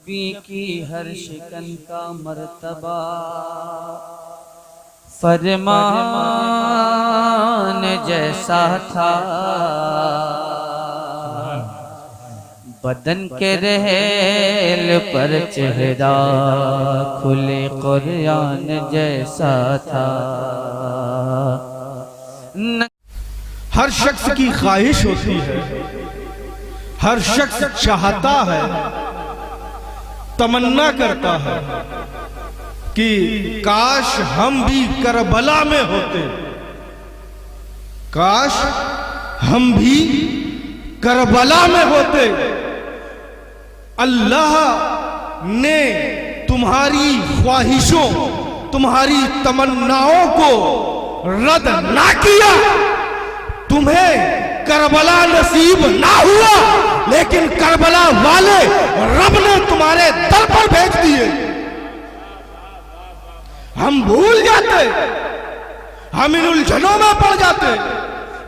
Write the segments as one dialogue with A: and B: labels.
A: नबी की हर शिकन का मर्तबा फरमान जैसा था। बदन के रहेल पर चेहरा खुले कुरान जैसा था।
B: हर शख्स की ख्वाहिश होती है, हर शख्स चाहता है, तमन्ना करता है कि काश हम भी करबला में होते, काश हम भी करबला में होते। अल्लाह ने तुम्हारी ख्वाहिशों, तुम्हारी तमन्नाओं को रद्द ना किया। तुम्हें करबला नसीब ना हुआ, लेकिन करबला वाले रब ने तुम्हारे दर पर भेज दिए। हम भूल जाते, हम इन उलझनों में पड़ जाते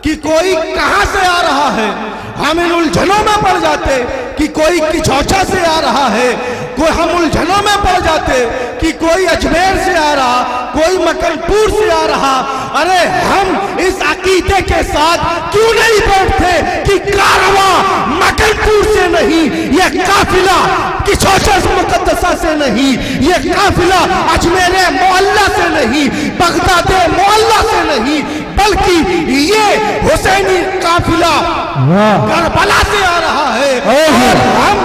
B: कि कोई कहां से आ रहा है। हम इन उलझनों में पड़ जाते कि कोई किचौचा से आ रहा है। हम उलझनों में पड़ जाते कि कोई अजमेर से आ रहा, कोई मकनपुर से आ रहा। अरे हम इस अकीदे के साथ क्यों नहीं बैठते कि कारवां मकनपुर से नहीं, यह काफिला किचौचा मुकद्दसा से नहीं, यह काफिला अजमेर मोहल्ला से नहीं, बगदाद मोहल्ला से नहीं, बल्कि ये हुसैनी काफिला करबला से आ रहा है। और हम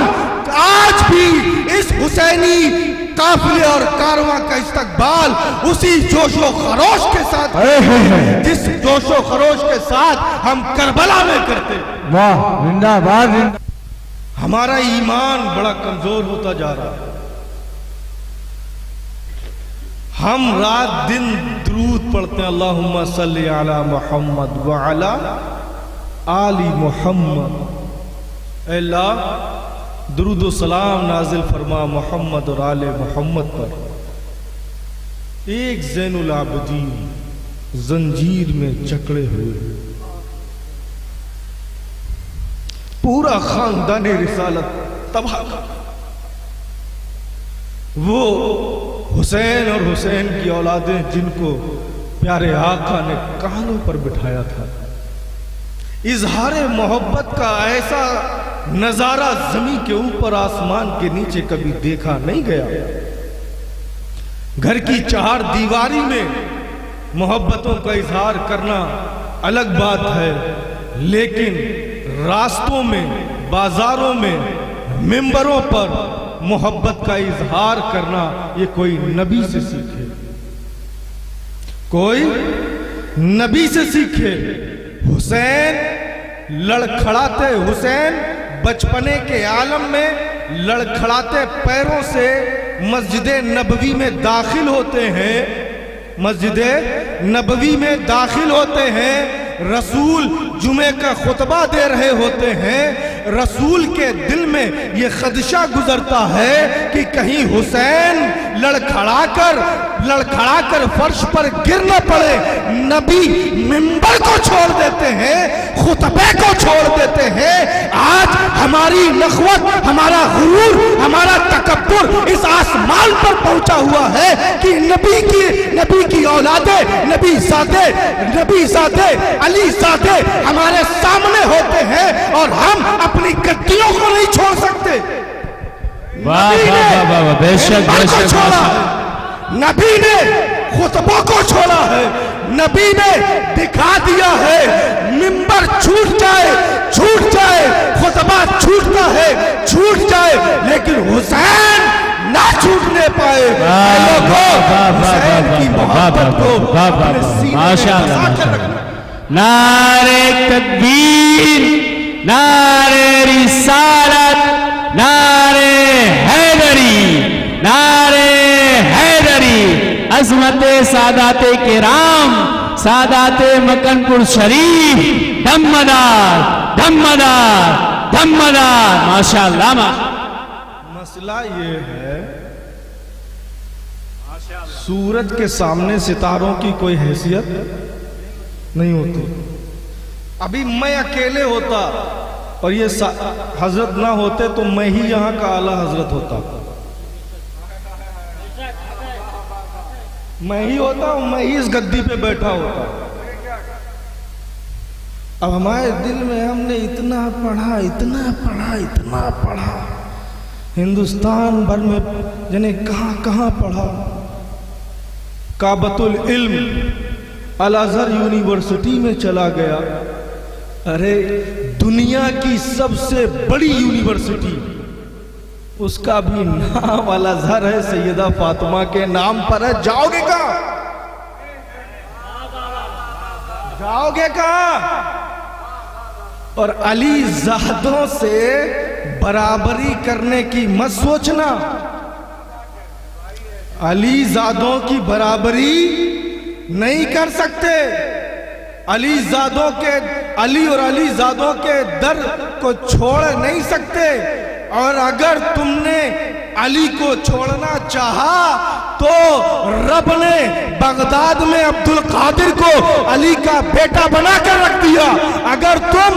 B: आज भी इस हुसैनी काफिले और कारवां का इस्तकबाल उसी जोशो खरोश के साथ, जिस जोशो खरोश के साथ हम करबला में करते।
C: वाह, जिंदाबाद।
B: हमारा ईमान बड़ा कमजोर होता जा रहा है। हम रात दिन दुरूद पढ़ते हैं, अल्लाहुम्मा सल्ली अला मुहम्मद व अला आली मुहम्मद। अल्लाह दुरूद सलाम नाजिल फरमा मोहम्मद और आले मोहम्मद पर। एक ज़ैनुल आबिदीन जंजीर में जकड़े हुए, पूरा खानदान रिसालत तबाह कर, वो हुसैन और हुसैन की औलादें जिनको प्यारे आका ने कानों पर बिठाया था। इजहार मोहब्बत का ऐसा नजारा जमीन के ऊपर आसमान के नीचे कभी देखा नहीं गया। घर की चार दीवारी में मोहब्बतों का इजहार करना अलग बात है, लेकिन रास्तों में, बाजारों में, मिंबरों पर मोहब्बत का इजहार करना ये कोई नबी से सीखे, कोई नबी से सीखे। हुसैन लड़खड़ाते, हुसैन बचपने के आलम में लड़खड़ाते पैरों से मस्जिद नबवी में दाखिल होते हैं, मस्जिद नबवी में दाखिल होते हैं। रसूल जुमे का खुतबा दे रहे होते हैं। रसूल के दिल में यह खदशा गुजरता है कि कहीं हुसैन लड़खड़ाकर फर्श पर गिर न पड़े। नबी मिंबर को छोड़ देते हैं, खुतबे को छोड़ देते हैं। आज हमारी नखवत, हमारा गुरूर, हमारा तकब्बुर इस आसमान पर पहुंचा हुआ है कि नबी की औलादे, नबी सादे अली सादे हमारे सामने होते हैं और हम अपनी गद्दियों को नहीं छोड़ सकते।
C: बेशक
B: छोड़ा, नबी ने खुतबों को छोड़ा है, नबी ने दिखा दिया है। मिंबर छूट जाए, खुतबा छूटता है, छूट जाए, लेकिन हुसैन ना छूटने पाए। हुसैन की मोहब्बत को अपने सीने में बसा कर रखना।
C: नारे तकबीर, नारे रिसालत, नारे हैदरी, नारे हैदरी। अज़मते सादाते किराम, सादाते मकनपुर शरीफ, धम्मदार धम्मदार धम्मदार। माशाअल्लाह।
B: मसला ये है, सूरज के सामने सितारों की कोई हैसियत नहीं होती। अभी मैं अकेले होता और ये हजरत ना होते तो मैं ही यहाँ का आला हजरत होता, मैं ही होता, मैं ही इस गद्दी पे बैठा होता। अब हमारे दिल में हमने इतना पढ़ा, इतना पढ़ा, इतना पढ़ा, हिंदुस्तान भर में जाने कहाँ कहाँ पढ़ा। काबतुल इल्म अल अज़हर यूनिवर्सिटी में चला गया। अरे दुनिया की सबसे बड़ी यूनिवर्सिटी, उसका भी नाम अल अज़हर है, सैयदा फातिमा के नाम पर है। जाओगे कहाँ? जाओगे कहाँ? और अली ज़ादों से बराबरी करने की मत सोचना। अली ज़ादों की बराबरी नहीं कर सकते। अली ज़ादों के, अली और अली ज़ादों के दर को छोड़ नहीं सकते। और अगर तुमने अली को छोड़ना चाहा तो रब ने बगदाद में अब्दुल कादिर को अली का बेटा बनाकर रख दिया। अगर तुम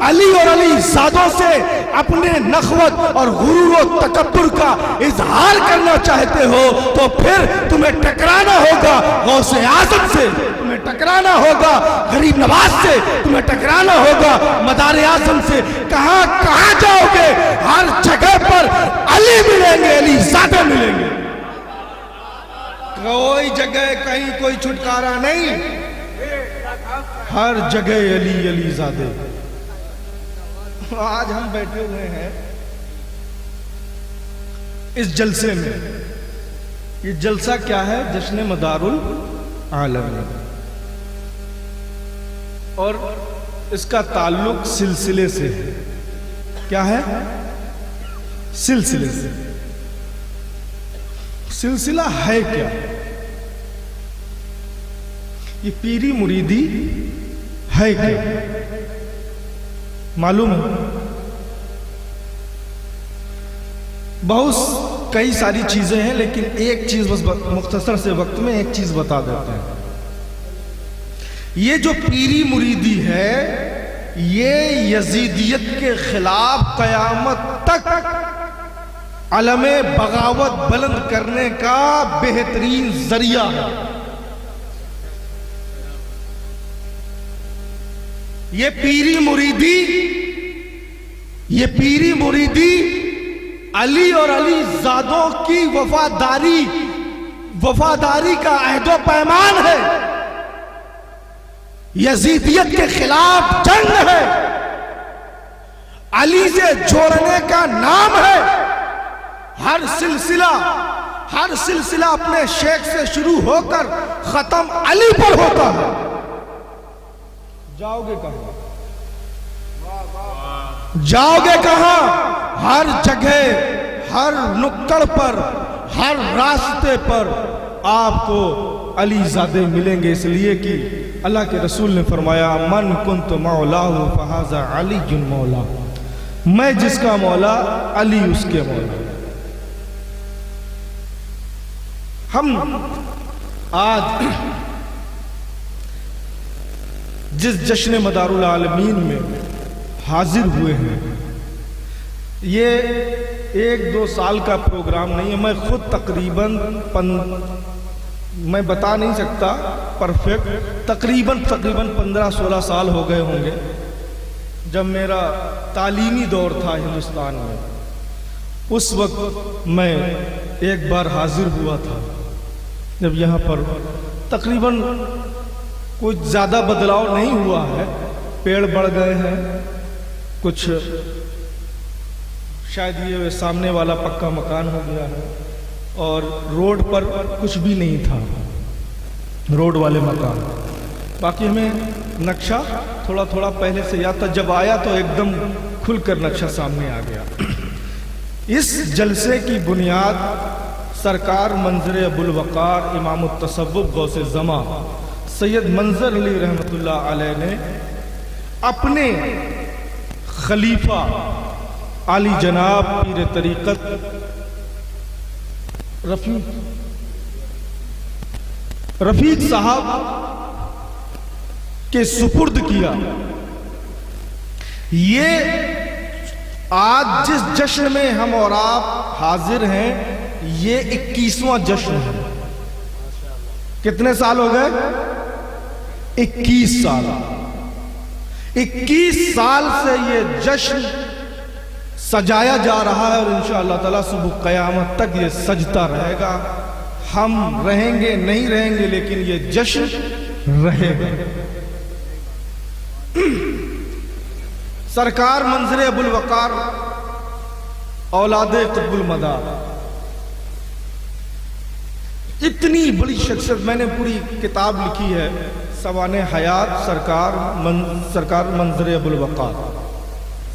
B: अली और अली ज़ादों से अपने नखवत और गुरूर और तकब्बुर का इजहार करना चाहते हो तो फिर तुम्हें टकराना होगा गौसे आज़म से, तुम्हें टकराना होगा गरीब नवाज से, तुम्हें टकराना होगा मदार आज़म से। कहां कहां जाओगे? हर जगह पर अली मिलेंगे, अली ज़ादे मिलेंगे। कोई जगह कहीं कोई छुटकारा नहीं, हर जगह अली अली ज़ादे। आज हम बैठे हुए हैं इस जलसे में। ये जलसा क्या है? जश्न मदारुल आलम, और इसका ताल्लुक सिलसिले से है। क्या है? सिलसिले से। सिलसिला है क्या? ये पीरी मुरीदी है क्या? मालूम है? बहुत कई सारी चीजें हैं, लेकिन एक चीज बस मुख्तसर से वक्त में एक चीज बता देते हैं। ये जो पीरी मुरीदी है, ये यजीदियत के खिलाफ कयामत तक अलमे बगावत बुलंद करने का बेहतरीन जरिया है। ये पीरी मुरीदी अली और अली ज़ादों की वफादारी का अहदो पैमान है। यजीदियत के खिलाफ जंग है, अली से जोड़ने का नाम है। हर सिलसिला अपने शेख से शुरू होकर खत्म अली पर होता है। जाओगे कहां? जाओगे कहां? हर जगह, हर नुक्कड़ पर, हर रास्ते पर आपको अली ज़ादे मिलेंगे। इसलिए कि अल्लाह के रसूल ने फरमाया, मन कुंत मौलाहु फहाज़ा अली मौला। मैं जिसका मौला, अली उसके मौला। हम आज जिस जश्न मदारुल आलमीन में हाजिर हुए हैं, ये 1-2 साल का प्रोग्राम नहीं है। मैं खुद तकरीबन मैं बता नहीं सकता परफेक्ट, तकरीबन 15-16 साल हो गए होंगे जब मेरा तालीमी दौर था हिंदुस्तान में। उस वक्त मैं एक बार हाजिर हुआ था, जब यहाँ पर तकरीबन कुछ ज़्यादा बदलाव नहीं हुआ है। पेड़ बढ़ गए हैं, कुछ शायद ये सामने वाला पक्का मकान हो गया है, और रोड पर कुछ भी नहीं था, रोड वाले मकान। बाकी हमें नक्शा थोड़ा थोड़ा पहले से याद था, जब आया तो एकदम खुलकर नक्शा सामने आ गया। इस जलसे की बुनियाद सरकार मंजर अबुल वक़ार इमाम तसव्वुफ़ गौसे ज़मा सैयद मंजर अली रहमतुल्लाह अलैह ने अपने खलीफा आली जनाब पीर तरीक़त रफीक साहब के सुपुर्द किया। ये आज जिस जश्न में हम और आप हाजिर हैं, ये 21वां जश्न है। कितने साल हो गए? 21 साल। 21 साल से ये जश्न सजाया जा रहा है और इंशाअल्लाह ताला सुबह क़यामत तक ये सजता रहेगा। हम रहेंगे नहीं रहेंगे, लेकिन ये जश्न रहेगा। सरकार मंजर अबुल वकार औलादे कुतुबुल मदार, इतनी बड़ी शख्सियत। मैंने पूरी किताब लिखी है, सवाने हयात सरकार मंजर अबुल वकार,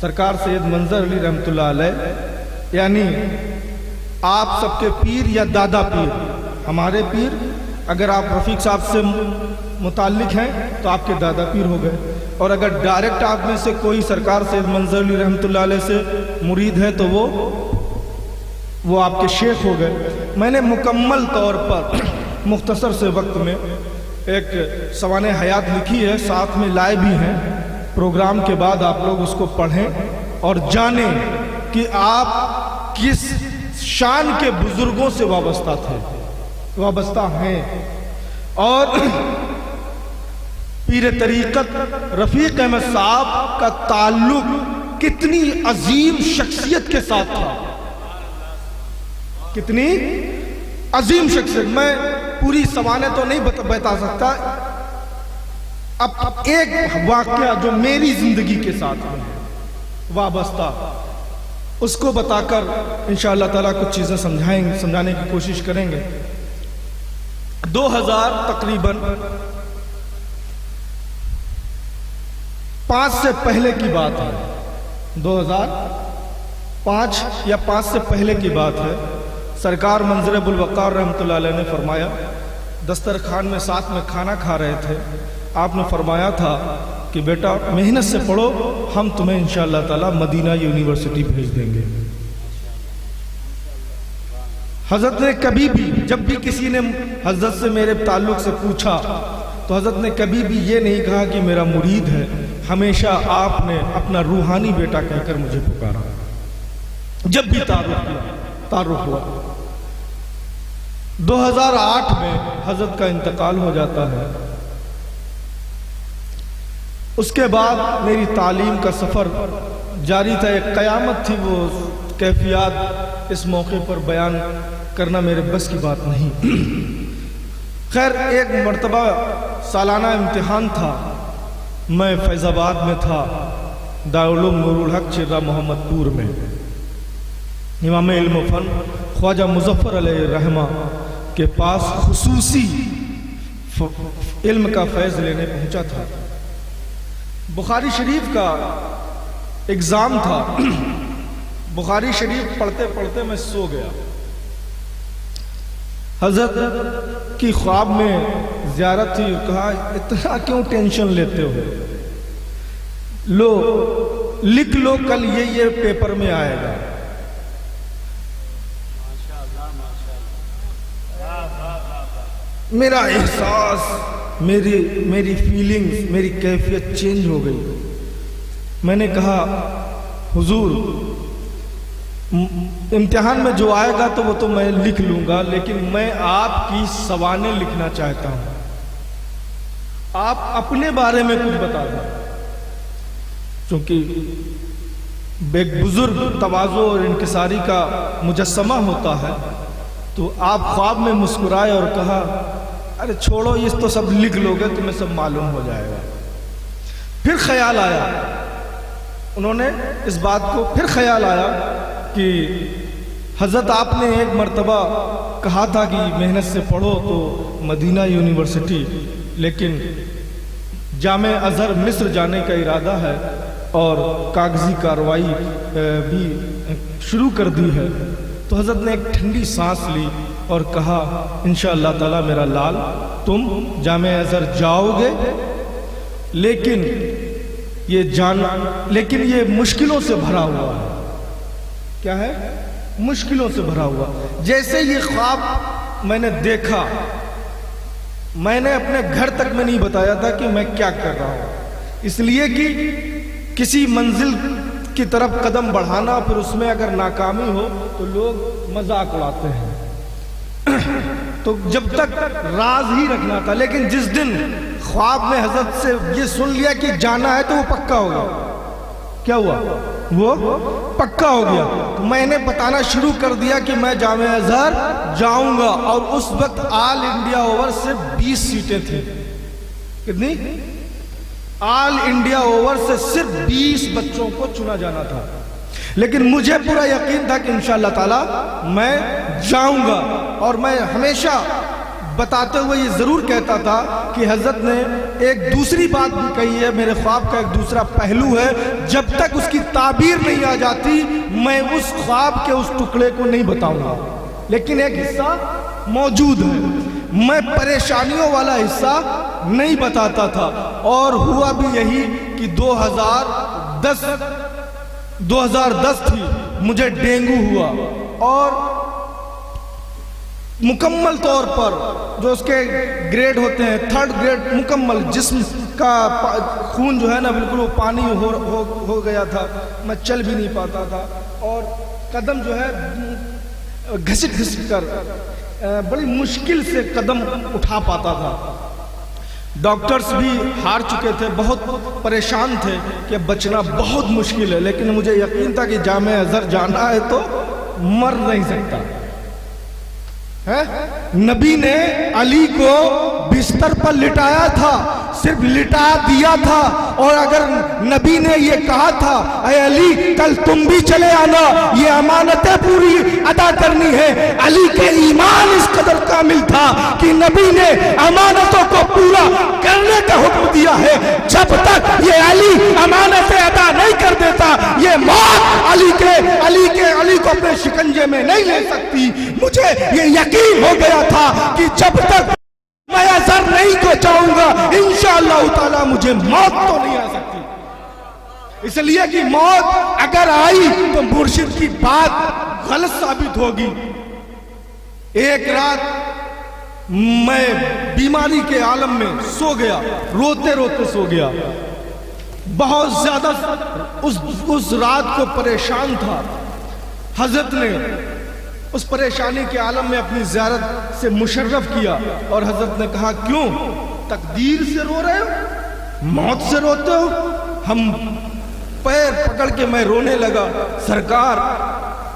B: सरकार सैयद मंजर अली रहमतुल्लाह अलैह, यानी आप सबके पीर या दादा पीर, हमारे पीर। अगर आप रफीक साहब से मुताल्लिक हैं तो आपके दादा पीर हो गए, और अगर डायरेक्ट आप में से कोई सरकार सैयद मंजर अली रहमतुल्लाह अलैह से मुरीद है तो वो आपके शेख हो गए। मैंने मुकम्मल तौर पर मुख्तसर से वक्त में एक सवाने हयात लिखी है, साथ में लाए भी हैं। प्रोग्राम के बाद आप लोग उसको पढ़ें और जानें कि आप किस शान के बुजुर्गों से वाबस्ता हैं। और पीर तरीकत रफीक अहमद साहब का ताल्लुक कितनी अजीम शख्सियत के साथ था, कितनी अजीम शख्सियत। मैं पूरी सवाने तो नहीं बता सकता। अब एक वाकया जो मेरी जिंदगी के साथ है वाबस्ता, उसको बताकर इंशाअल्लाह ताला कुछ चीजें समझाने की कोशिश करेंगे। 2000 तकरीबन 5 से पहले की बात है। 2005 या 5 से पहले की बात है। सरकार मंजर अबुल वकार रहमतुल्लाह अलैह ने फरमाया, दस्तरखान में साथ में खाना खा रहे थे, आपने फरमाया था कि बेटा मेहनत से पढ़ो, हम तुम्हें इंशाअल्लाह ताला मदीना यूनिवर्सिटी भेज देंगे। हजरत ने कभी भी, जब भी किसी ने हजरत से मेरे ताल्लुक से पूछा तो हजरत ने कभी भी ये नहीं कहा कि मेरा मुरीद है, हमेशा आपने अपना रूहानी बेटा कहकर मुझे पुकारा। जब भी तारुफ हुआ 2008 में हजरत का इंतकाल हो जाता है। उसके बाद मेरी तालीम का सफर जारी था। एक कयामत थी, वो कैफियत इस मौके पर बयान करना मेरे बस की बात नहीं। खैर, एक मर्तबा सालाना इम्तिहान था, मैं फैजाबाद में था, दारुल उलूम नूरुल हक चिर्रा मोहम्मदपुर में। इमाम इल्म फन ख्वाजा मुजफ्फर अलैहि रहमा के पास खुसूसी इल्म का फैज़ लेने पहुंचा था। बुखारी शरीफ का एग्ज़ाम था। बुखारी शरीफ पढ़ते पढ़ते मैं सो गया। हजरत की ख्वाब में ज़ियारत थी, कहा इतना क्यों टेंशन लेते हो, लो लिख लो, कल ये पेपर में आएगा। मेरा एहसास, मेरी फीलिंग्स, मेरी कैफियत चेंज हो गई। मैंने कहा हुजूर, इम्तिहान में जो आएगा तो वो तो मैं लिख लूंगा, लेकिन मैं आपकी सवाने लिखना चाहता हूं। आप अपने बारे में कुछ बता दें, क्योंकि एक बुजुर्ग तवाज़ो और इंकिसारी का मुजस्समा होता है। तो आप ख्वाब में मुस्कुराए और कहा, अरे छोड़ो, ये तो सब लिख लोगे, तुम्हें सब मालूम हो जाएगा। फिर ख्याल आया, उन्होंने इस बात को फिर ख्याल आया कि हजरत आपने एक मर्तबा कहा था कि मेहनत से पढ़ो तो मदीना यूनिवर्सिटी, लेकिन जामे अजहर मिस्र जाने का इरादा है और कागजी कार्रवाई भी शुरू कर दी है। तो हजरत ने एक ठंडी सांस ली और कहा, इंशाअल्लाह ताला मेरा लाल, तुम जामे अजहर जाओगे, लेकिन ये मुश्किलों से भरा हुआ है। क्या है? मुश्किलों से भरा हुआ। जैसे ये ख्वाब मैंने देखा, मैंने अपने घर तक में नहीं बताया था कि मैं क्या कर रहा हूं, इसलिए कि किसी मंजिल की तरफ कदम बढ़ाना, फिर उसमें अगर नाकामी हो तो लोग मजाक उड़ाते हैं। तो जब तक राज ही रखना था, लेकिन जिस दिन ख्वाब में हजरत से ये सुन लिया कि जाना है तो वो पक्का हो गया। क्या हुआ? वो पक्का हो गया। तो मैंने बताना शुरू कर दिया कि मैं जामे अजहर जाऊंगा, और उस वक्त ऑल इंडिया ओवर से 20 सीटें थी। कितनी? ऑल इंडिया ओवर से सिर्फ 20 बच्चों को चुना जाना था, लेकिन मुझे पूरा यकीन था कि इंशाअल्लाह ताला मैं जाऊंगा। और मैं हमेशा बताते हुए ये जरूर कहता था कि हजरत ने एक दूसरी बात भी कही है, मेरे ख्वाब का एक दूसरा पहलू है, जब तक उसकी ताबीर नहीं आ जाती मैं उस ख्वाब के उस टुकड़े को नहीं बताऊंगा। लेकिन एक हिस्सा मौजूद है, मैं परेशानियों वाला हिस्सा नहीं बताता था। और हुआ भी यही कि 2010 थी, मुझे डेंगू हुआ, और मुकम्मल तौर पर जो उसके ग्रेड होते हैं, 3rd ग्रेड मुकम्मल, जिस्म का खून जो है ना बिल्कुल वो पानी हो गया था, मैं चल भी नहीं पाता था, और कदम जो है घसीट कर बड़ी मुश्किल से कदम उठा पाता था। डॉक्टर्स भी हार चुके थे, बहुत परेशान थे कि बचना बहुत मुश्किल है, लेकिन मुझे यकीन था कि जामे अजहर जाना है तो मर नहीं सकता है। नबी ने अली को बिस्तर पर लिटाया था, सिर्फ लिटा दिया था, और अगर नबी ने ये कहा था अरे अली कल तुम भी चले आना, ये अमानतें पूरी अदा करनी है, अली के ईमान इस कदर कामिल था कि नबी ने अमानतों को पूरा करने का हुक्म दिया है। जब तक ये अली अमानतें अदा नहीं कर देता, ये मौत अली को अपने शिकंजे में नहीं ले सकती। मुझे ये यकीन हो गया था कि जब तक मैं अजहर नहीं को चाहूंगा इंशाअल्लाह ताला मुझे मौत तो नहीं आ सकती, इसलिए कि मौत अगर आई तो मुर्शिद की बात गलत साबित होगी। एक रात मैं बीमारी के आलम में सो गया, रोते रोते सो गया, बहुत ज्यादा उस रात को परेशान था। हजरत ने उस परेशानी के आलम में अपनी ज़ियारत से मुशर्रफ किया, और हजरत ने कहा क्यों तकदीर से रो रहे हो, मौत से रोते हो? हम पैर पकड़ के मैं रोने लगा, सरकार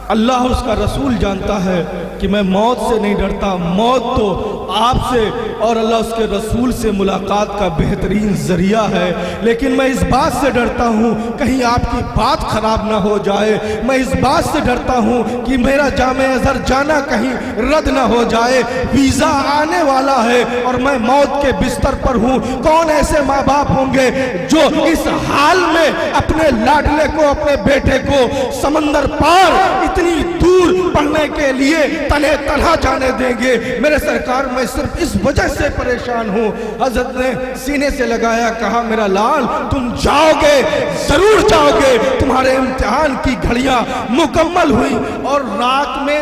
B: अल्लाह और उसका रसूल जानता है कि मैं मौत से नहीं डरता, मौत तो आपसे और अल्लाह उसके रसूल से मुलाकात का बेहतरीन जरिया है, लेकिन मैं इस बात से डरता हूँ कहीं आपकी बात खराब ना हो जाए, मैं इस बात से डरता हूँ कि मेरा जामे अजहर जाना कहीं रद्द ना हो जाए, वीज़ा आने वाला है और मैं मौत के बिस्तर पर हूँ। कौन ऐसे माँ बाप होंगे जो इस हाल में अपने लाडले को, अपने बेटे को समंदर पार इतनी दूर पढ़ने के लिए तने तनहा जाने देंगे? मेरे सरकार मैं सिर्फ इस वजह से परेशान हूँ। हजरत ने सीने से लगाया, कहा मेरा लाल तुम जाओगे, जरूर जाओगे, तुम्हारे इम्तिहान की घड़ियां मुकम्मल हुई। और रात में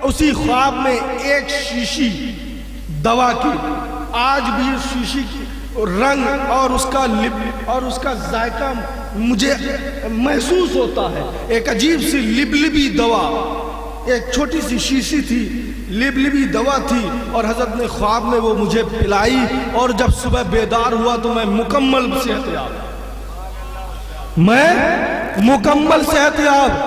B: उसी ख्वाब में एक शीशी दवा की, आज भी शीशी की रंग और उसका लिप और उसका जायका मुझे महसूस होता है। एक अजीब सी लिबलिबी दवा, एक छोटी सी शीशी थी, लिबलिबी दवा थी, और हजरत ने ख्वाब में वो मुझे पिलाई। और जब सुबह बेदार हुआ तो मैं मुकम्मल सेहतयाब।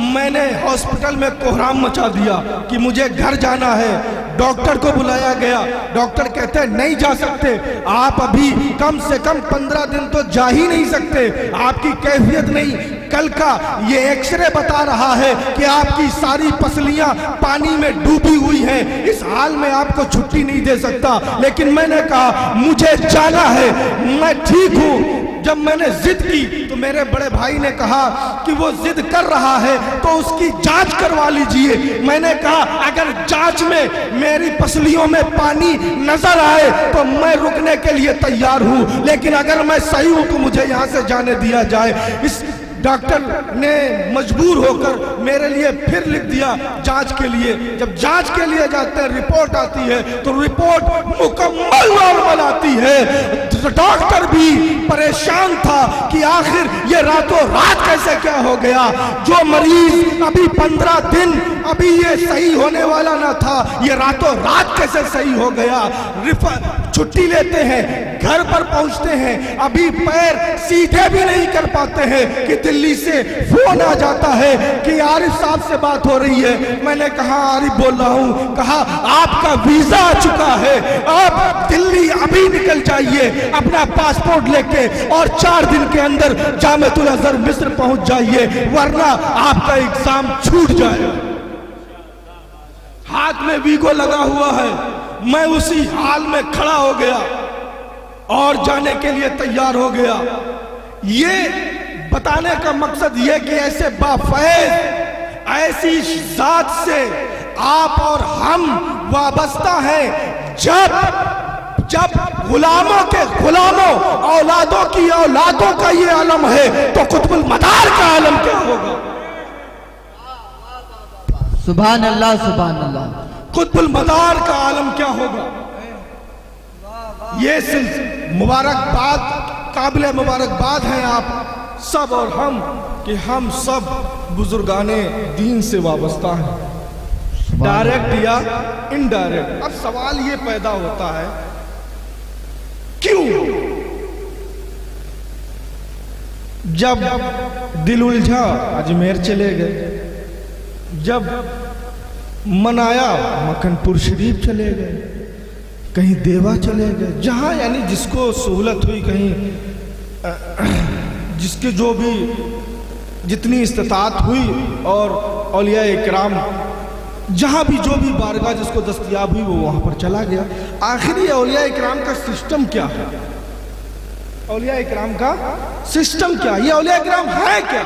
B: मैंने हॉस्पिटल में कोहराम मचा दिया कि मुझे घर जाना है। डॉक्टर को बुलाया गया, डॉक्टर कहते हैं नहीं जा सकते आप, अभी कम से कम 15 दिन तो जा ही नहीं सकते, आपकी कैफियत नहीं। कल का ये एक्सरे बता रहा है कि आपकी सारी पसलियां पानी में डूबी हुई हैं, इस हाल में आपको छुट्टी नहीं दे सकता। लेकिन मैंने कहा मुझे जाना है, मैं ठीक हूँ। जब मैंने जिद की तो मेरे बड़े भाई ने कहा कि वो जिद कर रहा है तो उसकी जांच करवा लीजिए। मैंने कहा अगर जांच में मेरी पसलियों में पानी नजर आए तो मैं रुकने के लिए तैयार हूं, लेकिन अगर मैं सही हूं तो मुझे यहां से जाने दिया जाए। इस डॉक्टर ने मजबूर होकर मेरे लिए फिर लिख दिया जांच के लिए। जब जांच के लिए जाते हैं, रिपोर्ट आती है तो रिपोर्ट मुकम्मल नॉर्मल आती है। तो डॉक्टर भी परेशान था कि आखिर ये रातों रात कैसे क्या हो गया। जो मरीज अभी 15 दिन अभी ये सही होने वाला ना था, ये रातों रात कैसे सही हो गया। छुट्टी लेते हैं, घर पर पहुंचते हैं, अभी पैर सीधे भी नहीं कर पाते हैं कि दिल्ली से फोन आ जाता है कि आरिफ साहब से बात हो रही है। मैंने कहा आरिफ बोल रहा हूं। कहा आपका वीजा आ चुका है, आप दिल्ली अभी निकल जाइए अपना पासपोर्ट लेके और 4 दिन के अंदर जामिअतुल अज़हर मिस्र पहुंच जाइए, वरना आपका एग्जाम छूट जाएगा। हाथ में वीगो लगा हुआ है। मैं उसी हाल में खड़ा हो गया और जाने के लिए तैयार हो गया। ये बताने का मकसद ये कि ऐसे बाफैज, ऐसी जात से आप और हम वाबस्ता हैं। जब गुलामों के गुलामों, औलादों की औलादों का ये आलम है, तो कुतुबुल मदार का आलम क्या होगा।
A: सुभान अल्लाह, सुभान अल्लाह।
B: कुतुबुल मदार का आलम क्या होगा। ये मुबारकबाद, काबिल मुबारकबाद हैं आप सब और हम कि हम सब बुजुर्गाने दीन से वाबस्ता हैं, डायरेक्ट या इनडायरेक्ट। अब सवाल ये पैदा होता है क्यों। जब दिल उलझा अजमेर चले गए, जब मन आया मक्खनपुर शरीफ चले गए, कहीं देवा चले गए, जहां यानी जिसको सहूलत हुई, कहीं जिसके जो भी जितनी इस्तिताअत हुई, और औलिया इकराम जहां भी जो भी बारगाह जिसको दस्तयाब हुई वो वहां पर चला गया। आखिर ये औलिया इकराम का सिस्टम क्या है। औलिया इकराम का सिस्टम क्या, ये औलिया इकराम है क्या।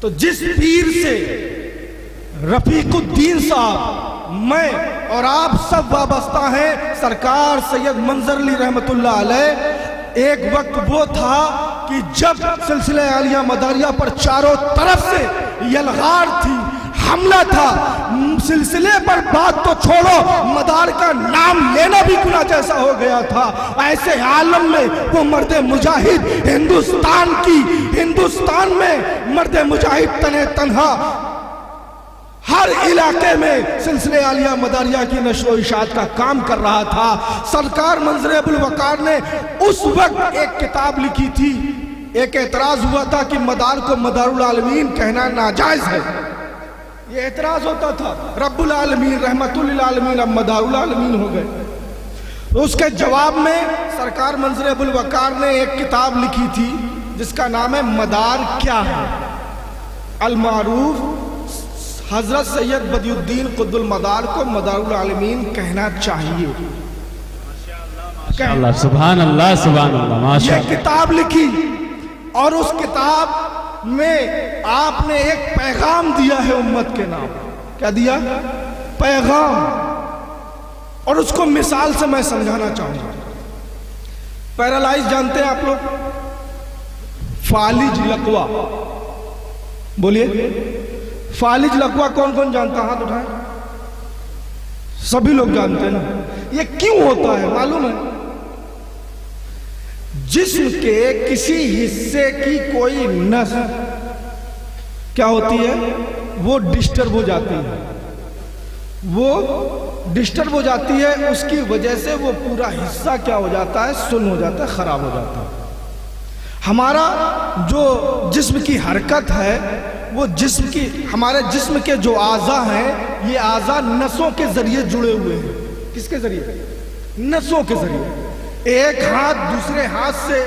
B: तो जिस पीर से रफीकुद्दीन साहब, मैं और आप सब वाबस्ता हैं, सरकार सैयद मंजर अली रहमतुल्लाह अलैह। एक वक्त वो था कि जब सिलसिले आलिया मदारिया पर चारों तरफ से यलगार थी, हमला था। सिलसिले पर बात तो छोड़ो, मदार का नाम लेना भी गुनाह जैसा हो गया था। ऐसे आलम में वो मर्द मुजाहिद हिंदुस्तान में मर्द मुजाहिद तने तन्हा हर इलाके में सिलसिले आलिया मदारिया की नशो इशात का काम कर रहा था। सरकार मंजर अबुल वकार ने उस वक्त एक किताब लिखी थी। एक एतराज हुआ था कि मदार को मदारुल आलमीन कहना नाजायज है, ये एतराज होता था। रब्बुल आलमीन रहमतुल आलमीन अब मदारुल आलमीन हो गए। उसके जवाब में सरकार मंजर अबुल वकार ने एक किताब लिखी थी जिसका नाम है मदार क्या है। अल मारूफ हजरत सैयद बदियुद्दीन कुतुबुल मदार को मदारुल आलमीन कहना चाहिए।
C: सुभान अल्लाह, सुभान अल्लाह, माशा
B: ये किताब लिखी और उस किताब में आपने एक पैगाम दिया है उम्मत के नाम। क्या दिया? पैगाम। और उसको मिसाल से मैं समझाना चाहूंगा। पैरालाइज जानते हैं आप लोग? फालिज लकवा, बोलिए फालिज लकवा कौन कौन जानता? हाथ उठाएं। सभी लोग जानते हैं ना। ये क्यों होता है मालूम है? जिस्म के किसी हिस्से की कोई नस क्या होती है, वो डिस्टर्ब हो जाती है। वो डिस्टर्ब हो जाती है, उसकी वजह से वो पूरा हिस्सा क्या हो जाता है, सुन्न हो जाता है, खराब हो जाता है। हमारा जो जिस्म की हरकत है, वो जिस्म की, हमारे जिस्म के जो आज़ा हैं, ये आज़ा नसों के जरिए जुड़े हुए हैं। किसके जरिए? नसों के जरिए। एक हाथ दूसरे हाथ से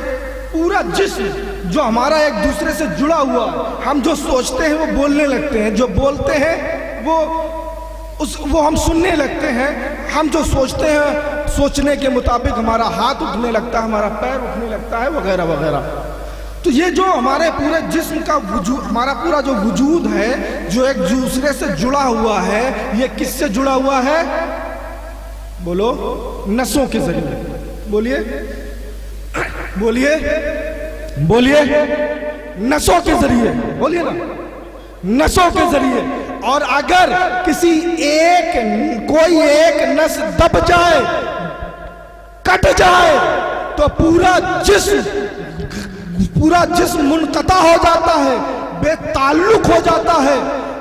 B: पूरा जिस्म जो हमारा एक दूसरे से जुड़ा हुआ, हम जो सोचते हैं वो बोलने लगते हैं, जो बोलते हैं वो हम सुनने लगते हैं, हम जो सोचते हैं सोचने के मुताबिक हमारा हाथ उठने लगता है, हमारा पैर उठने लगता है, वगैरह वगैरह। तो ये जो हमारे पूरे जिस्म का वजूद, हमारा पूरा जो वजूद है, जो एक दूसरे से जुड़ा हुआ है, ये किससे जुड़ा हुआ है? बोलो, नसों के जरिए। बोलिए बोलिए बोलिए। नसों के जरिए, बोलिए ना, नसों के जरिए। और अगर कोई एक नस दब जाए, कट जाए, तो पूरा जिस्म मुनक़ता हो जाता है, बेताल्लुक हो जाता है।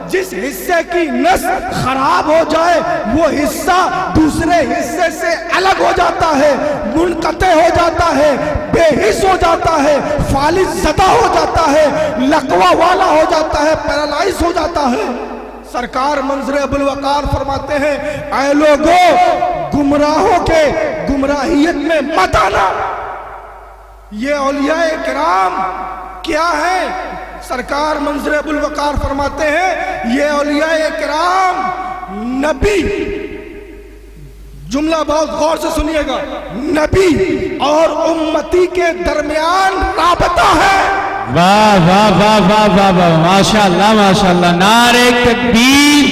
B: जिस हिस्से की नस खराब हो जाए वो हिस्सा दूसरे हिस्से से अलग हो जाता है, मुनक़ते हो जाता है, बेहिस हो जाता है, फालिज ज़दा हो जाता है, लकवा वाला हो जाता है, पैरालाइज हो जाता है। सरकार मंजर अबुल वक़ार फरमाते हैं, ऐ लोगों, गुमराहों के गुमराहियत में मत आना। ये औलियाए किराम क्या है? सरकार मंजर अबुल वक़ार फरमाते हैं, ये औलियाए किराम नबी, जुमला बहुत गौर से सुनिएगा, नबी और उम्मती के दरमियान राबता है।
C: वाह वाह वाह वाह वाह वाह, माशाअल्लाह माशाअल्लाह। नारे तकबीर,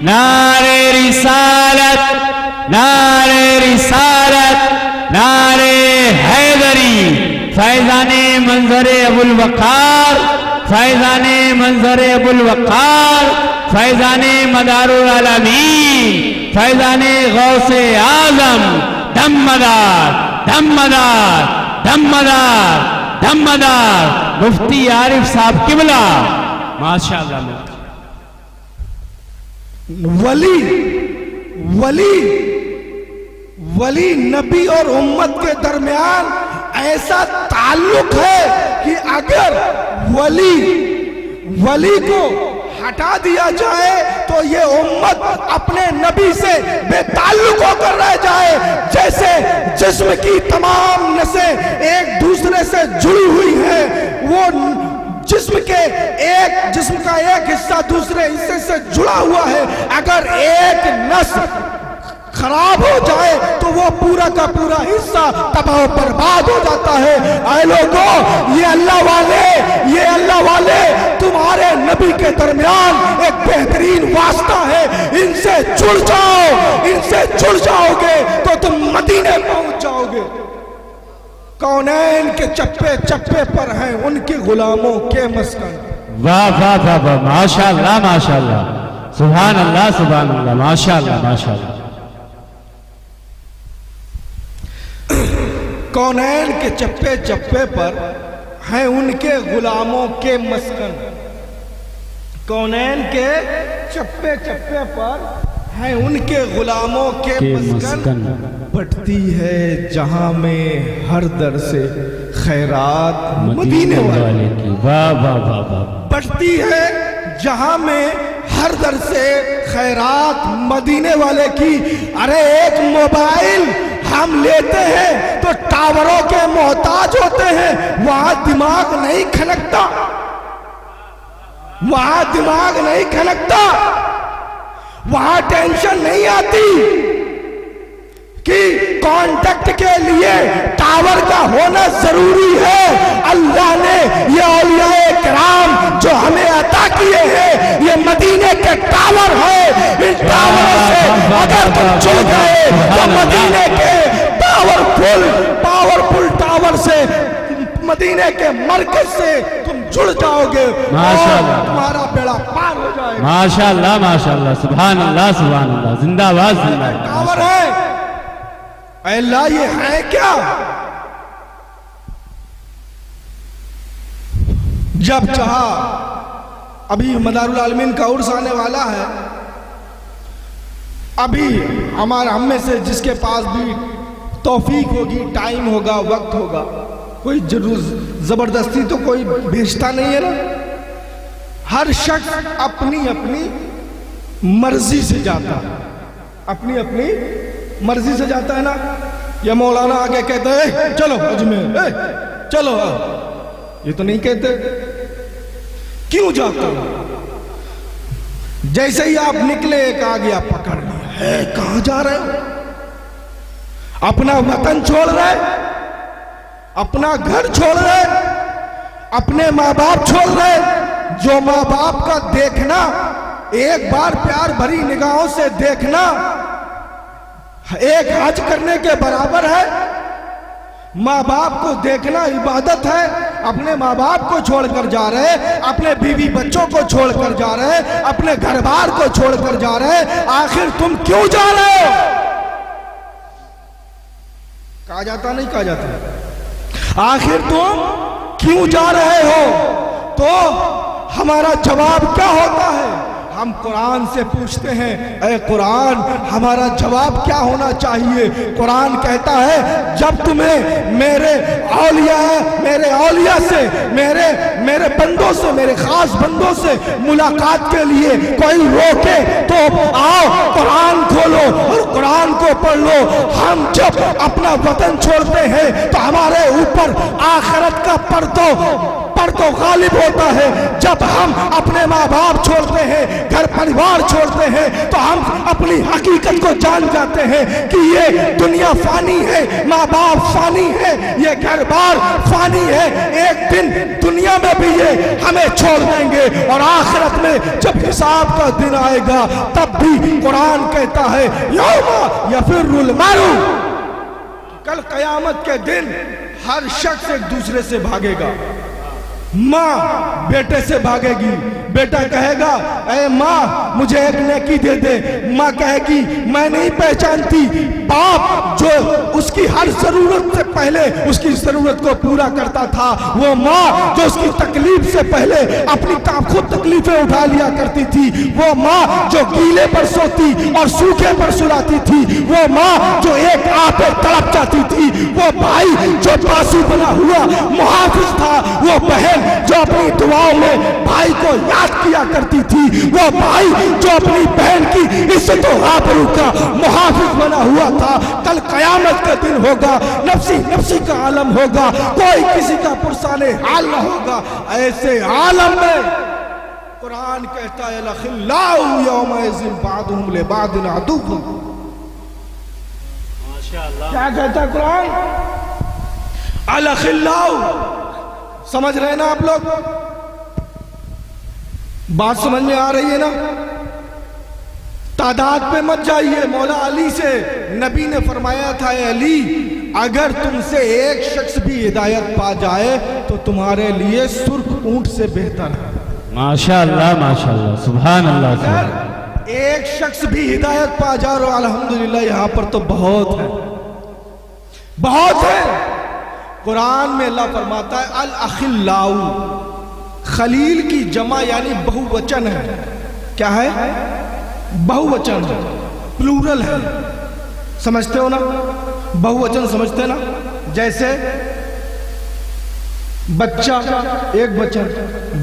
C: नारे रिसालत, नारे रिसालत, नारे हैदरी। फैज़ाने मंजर अबुल वक़ार, फैज़ाने मंजर अबुल वक़ार, फैज़ाने मदारुल आलमीन, फैज़ाने गौसे आज़म, धम्मदार धम्मदार धम्मदार धम्मदार मुफ्ती आरिफ साहब किबला, माशाअल्लाह।
B: वली वली वली नबी और उम्मत के दरमियान ऐसा ताल्लुक है कि अगर वली को हटा दिया जाए तो ये उम्मत अपने नबी से बेताल्लुक होकर रह जाए। जैसे जिस्म की तमाम नसें एक दूसरे से जुड़ी हुई हैं, वो जिस्म का एक हिस्सा दूसरे हिस्से से जुड़ा हुआ है। अगर एक नस खराब हो जाए तो वो पूरा का पूरा हिस्सा तबाह बर्बाद हो जाता है। ऐ लोगों, ये अल्लाह वाले तुम्हारे नबी के दरमियान एक बेहतरीन वास्ता है। इनसे जुड़ जाओ, इनसे जुड़ जाओगे तो तुम मदीने पहुंच जाओगे। कौनैन के चप्पे चप्पे पर हैं उनके गुलामों के मस्कन।
C: वाह वाह वाह वाह, माशाअल्लाह माशाअल्लाह, सुभान अल्लाह सुभान अल्लाह, माशाअल्लाह माशाअल्लाह।
B: कौनैन के चप्पे चप्पे पर हैं उनके गुलामों के मस्कन। कौनैन के चप्पे चप्पे पर हैं उनके गुलामों के मस्कन। बढ़ती है जहां में हर दर से खैरात मदीने वाले की।
C: वाह वाह वाह वाह।
B: बढ़ती है जहां में हर दर से खैरात मदीने वाले की। अरे एक मोबाइल हम लेते हैं तो टावरों के मोहताज होते हैं, वहां दिमाग नहीं खनकता, वहां दिमाग नहीं खनकता, वहां टेंशन नहीं आती कि कांटेक्ट के लिए टावर का होना जरूरी है। अल्लाह ने ये औलियाए किराम जो हमें अता किए हैं, ये मदीने के टावर है। इस टावर से अगर तुम जुड़ गए तो मदीने के पावरफुल टावर से, मदीने के मरकज से तुम जुड़ जाओगे और तुम्हारा बेड़ा पार हो जाएगा।
C: माशाअल्लाह माशाअल्लाह, सुभान अल्लाह सुभान अल्लाह, जिंदाबाद जिंदाबाद।
B: टावर है अल्लाह, ये है क्या? जब चाहा, अभी मदारुल आलमीन का उर्स आने वाला है, अभी हम में से जिसके पास भी तौफीक होगी, टाइम होगा, वक्त होगा, कोई जबरदस्ती तो कोई भेजता नहीं है ना। हर शख्स अपनी अपनी मर्जी से जाता है, अपनी अपनी मर्जी से जाता है ना। ये मौलाना आगे कहते हैं चलो अजमेर, चलो, ये तो नहीं कहते। क्यों जाते हो? जैसे ही आप निकले एक आ गया पकड़ लिया, है कहां जा रहे हो? अपना वतन छोड़ रहे, अपना घर छोड़ रहे, अपने माँ बाप छोड़ रहे। जो माँ बाप का देखना, एक बार प्यार भरी निगाहों से देखना एक हज करने के बराबर है। माँ बाप को देखना इबादत है। अपने माँ बाप को छोड़कर जा रहे, अपने बीवी बच्चों को छोड़कर जा रहे, अपने घर बार को छोड़कर जा रहे, आखिर तुम क्यों जा रहे हो? कहा जाता नहीं कहा जाता, आखिर तुम क्यों जा रहे हो? तो हमारा जवाब क्या होता है? हम कुरान से पूछते हैं, ऐ कुरान हमारा जवाब क्या होना चाहिए? कुरान कहता है जब तुम्हें मेरे औलिया से, मेरे बंदों से, मेरे खास बंदों से मुलाकात के लिए कोई रोके तो आओ कुरान खोलो और कुरान को पढ़ लो। हम जब अपना वतन छोड़ते हैं तो हमारे ऊपर आखिरत का पर्दो गालिब होता है। जब हम अपने माँ बाप छोड़ते हैं, घर परिवार छोड़ते हैं, तो हम अपनी हकीकत को जान जाते हैं कि ये दुनिया फानी है, माँ बाप फानी है, ये घर बार फानी है। एक दिन दुनिया में भी ये हमें छोड़ देंगे और आखिरत में जब हिसाब का दिन आएगा तब भी कुरान कहता है यौमा यफिरुल मरउ, कल कयामत के दिन हर शख्स एक दूसरे से भागेगा। माँ बेटे से भागेगी, बेटा कहेगा ऐ माँ मुझे एक नेकी दे दे, माँ कहेगी मैं नहीं पहचानती। बाप जो उसकी हर जरूरत से पहले उसकी जरूरत को पूरा करता था, वो माँ जो उसकी तकलीफ से पहले अपनी खुद तकलीफें उठा लिया करती थी, वो माँ जो गीले पर सोती और सूखे पर सुलाती थी, वो माँ जो एक आप पे तड़प जाती थी, वो भाई जो बासु बना हुआ मुहाफिज था, वो बहन जो अपनी दुआओं में भाई को याद किया करती थी, वो भाई जो अपनी बहन की इज्जत और आबरू का मुहाफिज बना हुआ था। कल कयामत का दिन होगा, नफ्सी नफ्सी का आलम होगा, कोई किसी का पुरसाने हाल न होगा। ऐसे आलम में कुरान कहता है लखिल्लाउ यौमइज़िन बादुहुम लिबादिन अदुव्वुन। माशाअल्लाह, क्या कहता है कुरान? अलखिल्लाउ, समझ रहे ना आप लोग? बात समझ में आ रही है ना? तादाद पे मत जाइए। मौला अली से नबी ने फरमाया था अली अगर तुमसे एक शख्स भी हिदायत पा जाए तो तुम्हारे लिए सुर्ख ऊंट से बेहतर है।
C: माशाअल्लाह माशाअल्लाह, सुभान अल्लाह।
B: अगर एक शख्स भी हिदायत पा जाए और अल्हम्दुलिल्लाह यहाँ पर तो बहुत है, बहुत है। कुरान में अल्लाह फरमाता है अल अखिल्लाउ, खलील की जमा यानी बहुवचन है। क्या है? बहुवचन है, प्लूरल है। समझते हो ना? बहुवचन समझते ना? जैसे बच्चा एक वचन,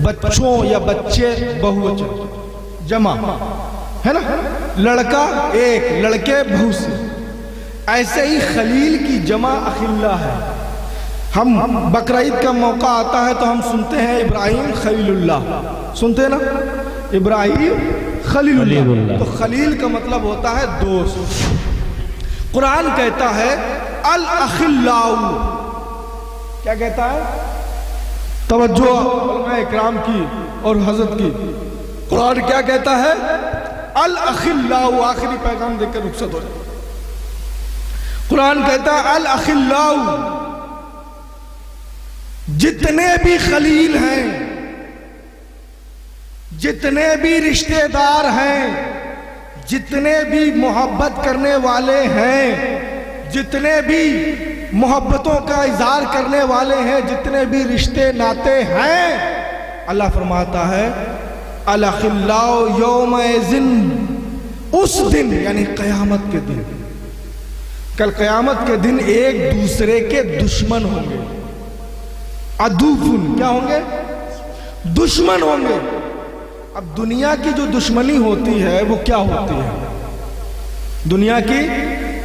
B: बच्चों या बच्चे बहुवचन, जमा है ना? लड़का एक, लड़के बहुत से। ऐसे ही खलील की जमा अखिल्ला है। हम बकरीद का मौका आता है तो हम सुनते हैं इब्राहिम खलीलुल्लाह, सुनते हैं ना? इब्राहिम खलीलुल्लाह। तो खलील का मतलब होता है दोस्त। कुरान कहता है अल अखिल्लाउ, क्या कहता है? तवज्जो उलमा इकराम की और हजरत की। कुरान क्या कहता है? अल अखिल्लाउ। आखिरी पैगाम देकर रुखसत हो जाए। कुरान कहता है अल अखिल्लाउ, जितने भी खलील हैं, जितने भी रिश्तेदार हैं, जितने भी मोहब्बत करने वाले हैं, जितने भी मोहब्बतों का इजहार करने वाले हैं, जितने भी रिश्ते नाते हैं, अल्लाह फरमाता है अल अखिल्लाउ यौमइज़िन, उस दिन यानी कयामत के दिन, कल कयामत के दिन एक दूसरे के दुश्मन होंगे। अदुव्वुन क्या होंगे? दुश्मन होंगे। अब दुनिया की जो दुश्मनी होती है वो क्या होती है? दुनिया की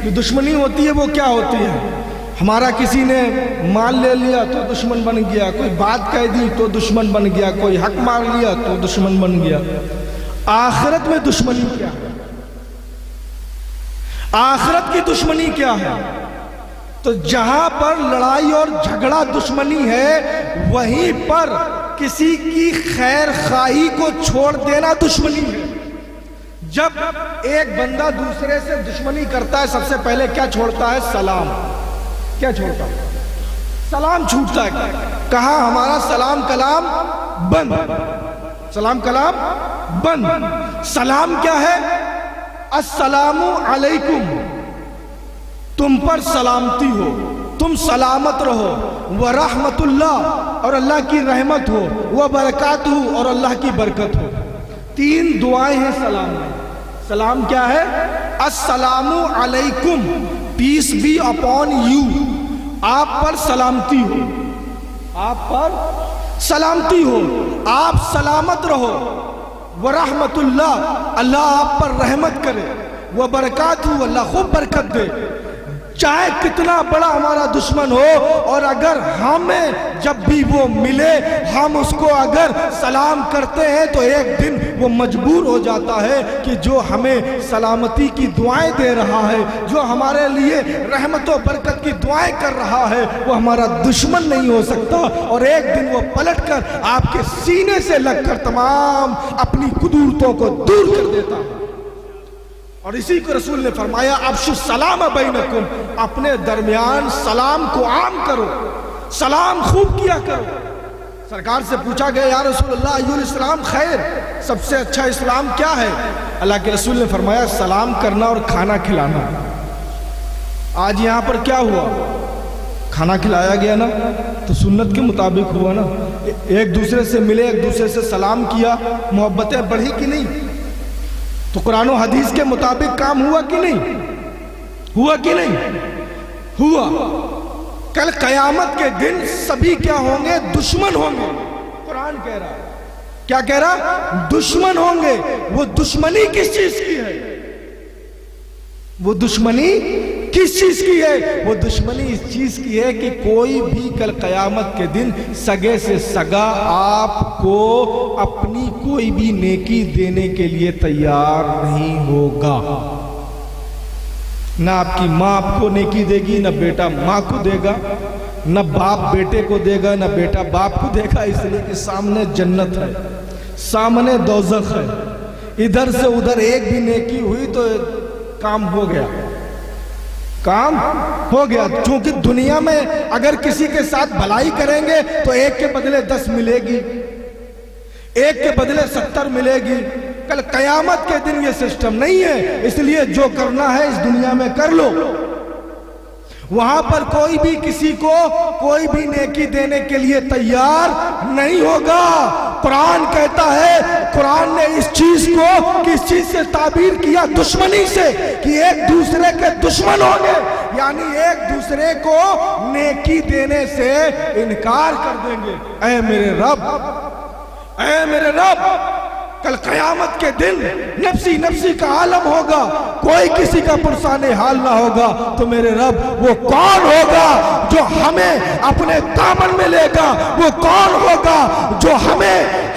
B: जो दुश्मनी होती है वो क्या होती है? हमारा किसी ने माल ले लिया तो दुश्मन बन गया, कोई बात कह दी तो दुश्मन बन गया, कोई हक मार लिया तो दुश्मन बन गया। आखिरत में दुश्मनी क्या है? आखिरत की दुश्मनी क्या है? तो जहां पर लड़ाई और झगड़ा दुश्मनी है, वहीं पर किसी की खैर खाही को छोड़ देना दुश्मनी है। जब एक बंदा दूसरे से दुश्मनी करता है, सबसे पहले क्या छोड़ता है? सलाम। क्या छोड़ता है? सलाम छूटता है। कहा हमारा सलाम कलाम बंद, सलाम कलाम बंद। सलाम क्या है? अस्सलामु अलैकुम, तुम पर सलामती हो, तुम सलामत रहो। व रहमतुल्लाह, और अल्लाह की रहमत हो। व बरकातहू, और अल्लाह की बरकत हो। 3 दुआएं हैं सलाम में। सलाम क्या है? अस्सलामु अलैकुम, पीस बी अपॉन यू, आप पर सलामती हो, आप पर सलामती हो, आप सलामत रहो। व रहमतुल्लाह, अल्लाह आप पर रहमत करे। व बरकातहू, अल्लाह खूब बरकत दे। चाहे कितना बड़ा हमारा दुश्मन हो, और अगर हमें जब भी वो मिले हम उसको अगर सलाम करते हैं तो एक दिन वो मजबूर हो जाता है कि जो हमें सलामती की दुआएं दे रहा है, जो हमारे लिए रहमत और बरकत की दुआएं कर रहा है, वो हमारा दुश्मन नहीं हो सकता। और एक दिन वो पलटकर आपके सीने से लगकर तमाम अपनी कुदूरतों को दूर कर देता है। और इसी को रसूल ने फरमाया, अब्शु सलाम बैनकुम, अपने दरमियान सलाम को आम करो, सलाम खूब किया करो। सरकार से पूछा गया, या रसूलल्लाह अय्युल इस्लाम खैर, सबसे अच्छा इस्लाम क्या है? अल्लाह के रसूल ने फरमाया, सलाम करना और खाना खिलाना। आज यहाँ पर क्या हुआ? खाना खिलाया गया ना, तो सुन्नत के मुताबिक हुआ ना। एक दूसरे से मिले, एक दूसरे से सलाम किया, मोहब्बतें बढ़ी कि नहीं? तो कुरान और हदीस के मुताबिक काम हुआ कि नहीं? हुआ कि नहीं? हुआ। कल कयामत के दिन सभी क्या होंगे? दुश्मन होंगे। कुरान कह रहा है, क्या कह रहा? दुश्मन होंगे। वो दुश्मनी किस चीज की है? वो दुश्मनी किस चीज की है? वो दुश्मनी इस चीज की है कि कोई भी कल कयामत के दिन सगे से सगा आपको अपनी कोई भी नेकी देने के लिए तैयार नहीं होगा। ना आपकी माँ आपको नेकी देगी, ना बेटा माँ को देगा, ना बाप बेटे को देगा, ना बेटा बाप को देगा। इसलिए कि सामने जन्नत है, सामने दोज़ख है। इधर से उधर एक भी नेकी हुई तो काम हो गया, काम हो गया। क्योंकि दुनिया में अगर किसी के साथ भलाई करेंगे तो एक के बदले 10 मिलेगी, एक के बदले 70 मिलेगी। कल कयामत के दिन ये सिस्टम नहीं है। इसलिए जो करना है इस दुनिया में कर लो। वहां पर कोई भी किसी को कोई भी नेकी देने के लिए तैयार नहीं होगा। कुरान कहता है, कुरान ने इस चीज को किस चीज से ताबीर किया? दुश्मनी से, कि एक दूसरे के दुश्मन होंगे, यानी एक दूसरे को नेकी देने से इनकार कर देंगे। ऐ मेरे रब, ऐ मेरे रब, कल कयामत के दिन नफ्सी नफ्सी का आलम होगा, कोई किसी का पुरसाने हाल ना होगा। तो मेरे रब, वो कौन होगा जो हमें अपने दामन में लेगा? वो कौन होगा जो हमें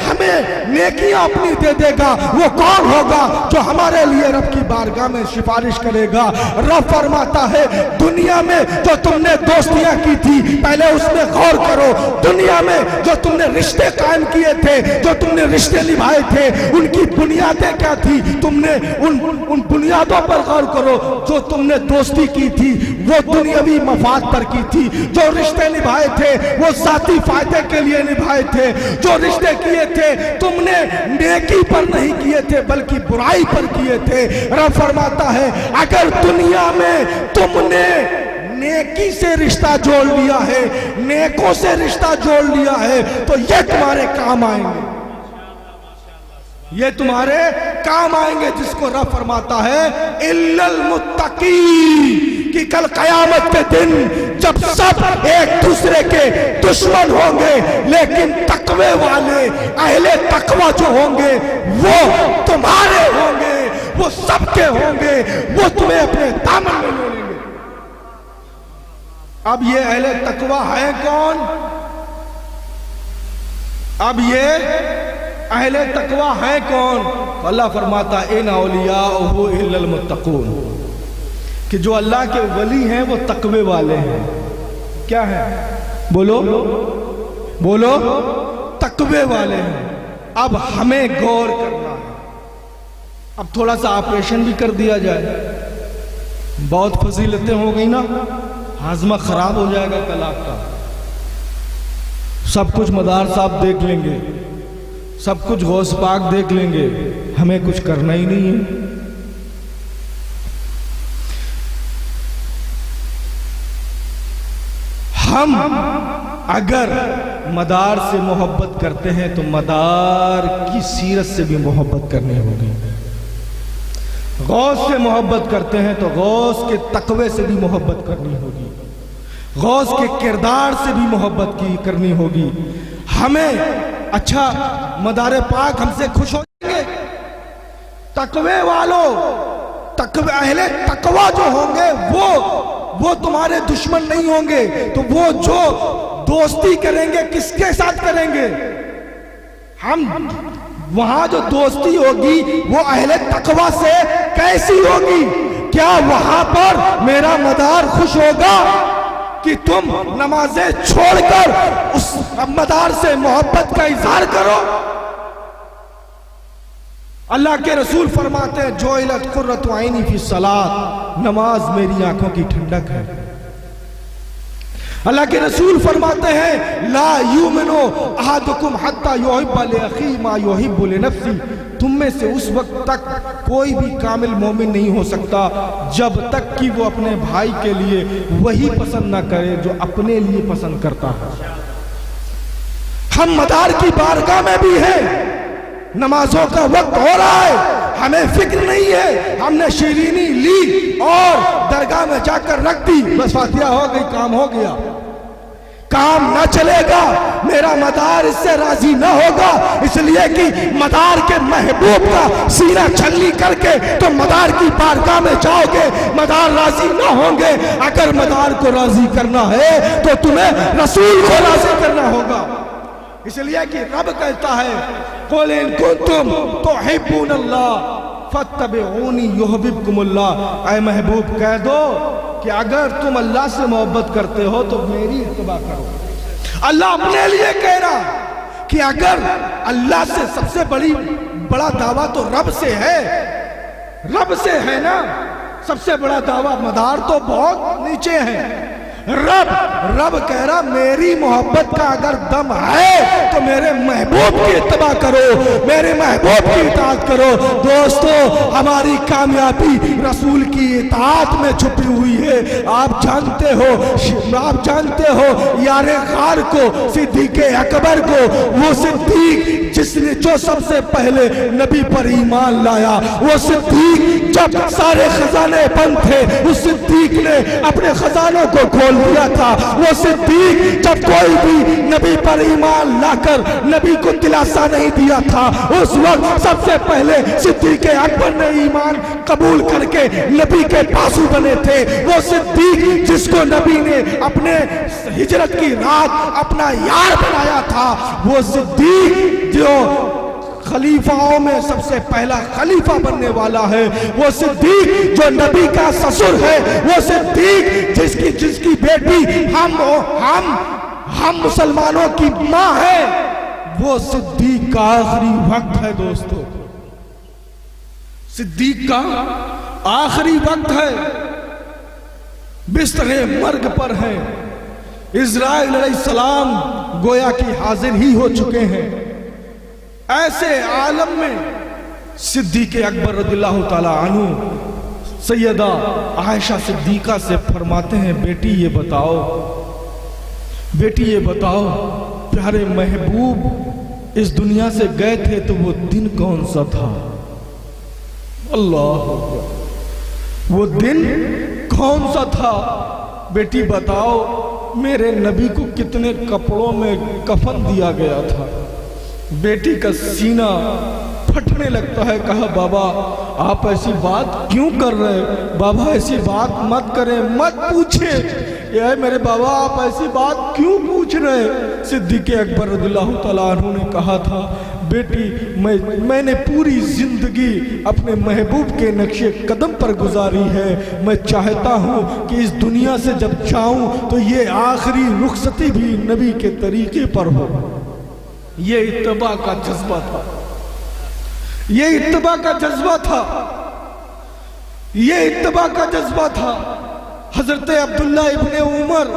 B: नेकियां अपनी दे देगा? वो कौन होगा जो हमारे लिए रब की बारगाह में सिफारिश करेगा? रब फरमाता है, दुनिया में जो तुमने दोस्तियां की थी पहले उसमें गौर करो। दुनिया में जो तुमने रिश्ते कायम किए थे, जो तुमने रिश्ते निभाए थे, उनकी बुनियादें क्या थी? तुमने उन बुनियादों पर गौर करो। जो तुमने दोस्ती की थी वो दुनियावी मफाद पर की थी। जो रिश्ते निभाए थे वो जाती फायदे के लिए निभाए थे। जो रिश्ते किए थे तुमने नेकी पर नहीं किए थे बल्कि बुराई पर किए थे। रब फरमाता है, अगर दुनिया में तुमने नेकी से रिश्ता जोड़ लिया है, नेकों से रिश्ता जोड़ लिया है, तो ये तुम्हारे काम आएंगे, ये तुम्हारे काम आएंगे। जिसको रब फरमाता है, इल्लल मुत्तकी, कि कल कयामत के दिन जब सब एक दूसरे के दुश्मन होंगे, लेकिन तकवे वाले अहले तकवा जो होंगे वो तुम्हारे होंगे, वो सबके होंगे, वो तुम्हें अपने दामन में ले लेंगे। अब ये अहले तकवा है कौन? अब ये अहले तकवा है कौन? तो अल्लाह फरमाता, इन औलियाहु इल्लल मुत्तकून, कि जो अल्लाह के वली हैं वो तकवे वाले हैं। क्या है? बोलो बोलो, तकवे वाले हैं। अब हमें गौर करना है। अब थोड़ा सा ऑपरेशन भी कर दिया जाए, बहुत फजीलतें हो गई ना, हाजमा खराब हो जाएगा कल आपका। सब कुछ मदार साहब देख लेंगे, सब कुछ गौस पाक देख लेंगे, हमें कुछ करना ही नहीं है। हम अगर मदार से मोहब्बत करते हैं तो मदार की सीरत से भी मोहब्बत करनी होगी। गौस से मोहब्बत करते हैं तो गौस के तकवे से भी मोहब्बत करनी होगी, गौस के किरदार से भी मोहब्बत करनी होगी। हमें अच्छा मदार पाक हमसे खुश हो जाएंगे, तकवे वालों, तकवे अहले तकवा जो होंगे वो तुम्हारे दुश्मन नहीं होंगे। तो वो जो दोस्ती करेंगे किसके साथ करेंगे? हम वहां जो दोस्ती होगी वो अहले तकवा से कैसी होगी? क्या वहां पर मेरा मदार खुश होगा कि तुम नमाजें छोड़कर उस मदार से मोहब्बत का इजहार करो? अल्लाह के रसूल फरमाते हैं जो इलत कुर्रतु आइनी फी सलात, नमाज मेरी आंखों की ठंडक है। अल्लाह के रसूल फरमाते हैं ला युमिनु अहादुकुम हत्ता युहिब्बा लिअखी मा युहिब्बु लिनफ्सी, तुम में से उस वक्त तक कोई भी कामिल मोमिन नहीं हो सकता जब तक कि वो अपने भाई के लिए वही पसंद ना करे जो अपने लिए पसंद करता है। हम मदार की बारगाह में भी हैं, नमाजों का वक्त हो रहा है, हमें फिक्र नहीं है, हमने शीरीनी ली और दरगाह में जाकर रख दी, बस फातिहा हो गई, काम हो गया। काम न चलेगा, मेरा मदार इससे राजी न होगा, इसलिए कि मदार के महबूब का सीना छलनी करके तो मदार की बारगाह में जाओगे, मदार राजी न होंगे। अगर मदार को राजी करना है तो तुम्हें रसूल को राजी करना होगा। इसलिए कि रब कहता है कुल इन कुंतुम तुहिब्बूनल्लाह फत्तबिऊनी युहिब्बुकुमुल्लाह, ऐ महबूब कह दो कि अगर तुम अल्लाह से मोहब्बत करते हो तो मेरी इत्तबा करो। अल्लाह अपने लिए कह रहा कि अगर अल्लाह से सबसे बड़ा दावा तो रब से है, रब से है ना सबसे बड़ा दावा, मदार तो बहुत नीचे है। रब कह रहा मेरी मोहब्बत का अगर दम है तो मेरे महबूब की इत्तबा करो, मेरे महबूब की इताअत करो। दोस्तों, हमारी कामयाबी रसूल की इताअत में छुपी हुई है। आप जानते हो यारे गार को, सिद्दीक अकबर को, वो सिद्दीक जिसने जो सबसे पहले नबी पर ईमान लाया, वो सिद्दीक जब सारे खजाने बंद थे उस सिद्दीक ने अपने खजानों को खोल दिया था। वो सिद्दीक जब कोई भी नबी पर ईमान लाकर नबी को दिलासा नहीं दिया था, उस वक्त सबसे पहले सिद्दीक अकबर ने ईमान कबूल करके नबी के पासू बने थे। वो सिद्दीक जिसको नबी ने अपने हिजरत की रात अपना यार बनाया था, वो सिद्दीक जो खलीफाओं में सबसे पहला खलीफा बनने वाला है, वो सिद्दीक जो नबी का ससुर है, वो सिद्दीक जिसकी बेटी हम मुसलमानों की मां है, वो सिद्दीक का आखिरी वक्त है। दोस्तों, सिद्दीक का आखिरी वक्त है, बिस्तरे मर्ग पर है। इज़राइल अलैहिस्सलाम गोया कि हाजिर ही हो चुके हैं। ऐसे आलम में सिद्दीक अकबर रज़ियल्लाहु ताला अन्हु सैयदा आयशा सिद्दीका से फरमाते हैं बेटी ये बताओ प्यारे महबूब इस दुनिया से गए थे तो वो दिन कौन सा था? अल्लाह, वो दिन कौन सा था? बेटी बताओ मेरे नबी को कितने कपड़ों में कफन दिया गया था? बेटी का सीना फटने लगता है। कहा बाबा आप ऐसी बात क्यों कर रहे? बाबा ऐसी बात मत करें, मत पूछे। ये मेरे बाबा आप ऐसी बात क्यों पूछ रहे? सिद्दीक अकबर रज़ियल्लाहु ताला अन्हु ने कहा था बेटी मैंने पूरी जिंदगी अपने महबूब के नक्शे कदम पर गुजारी है। मैं चाहता हूँ कि इस दुनिया से जब जाऊँ तो ये आखिरी रुखसती भी नबी के तरीके पर हो। ये इत्तबा का जज्बा था, ये इत्तबा का जज्बा था, ये इत्तबा का जज्बा था। हजरत अब्दुल्ला इब्ने उमर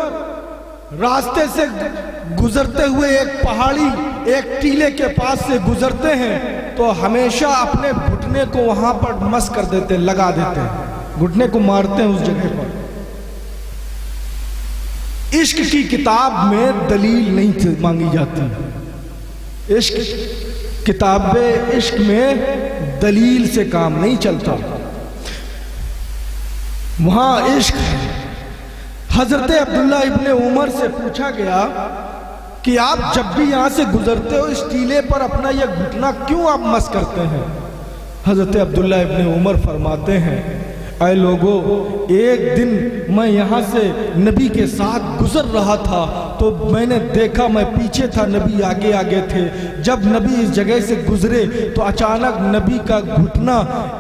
B: रास्ते से गुजरते हुए एक पहाड़ी, एक टीले के पास से गुजरते हैं तो हमेशा अपने घुटने को वहां पर मस कर देते, लगा देते हैं, घुटने को मारते हैं उस जगह पर। इश्क की किताब में दलील नहीं मांगी जाती। इश्क किताबें, इश्क में दलील से काम नहीं चलता, वहां इश्क है। हजरत अब्दुल्ला इब्ने उमर से पूछा गया कि आप जब भी यहां से गुजरते हो इस टीले पर अपना यह घुटना क्यों आप मस करते हैं? हजरत अब्दुल्ला इब्ने उमर फरमाते हैं, ऐ लोगों, एक दिन मैं यहाँ से नबी के साथ गुजर रहा था तो मैंने देखा, मैं पीछे था, नबी आगे आगे थे। जब नबी इस जगह से गुजरे तो अचानक नबी का घुटना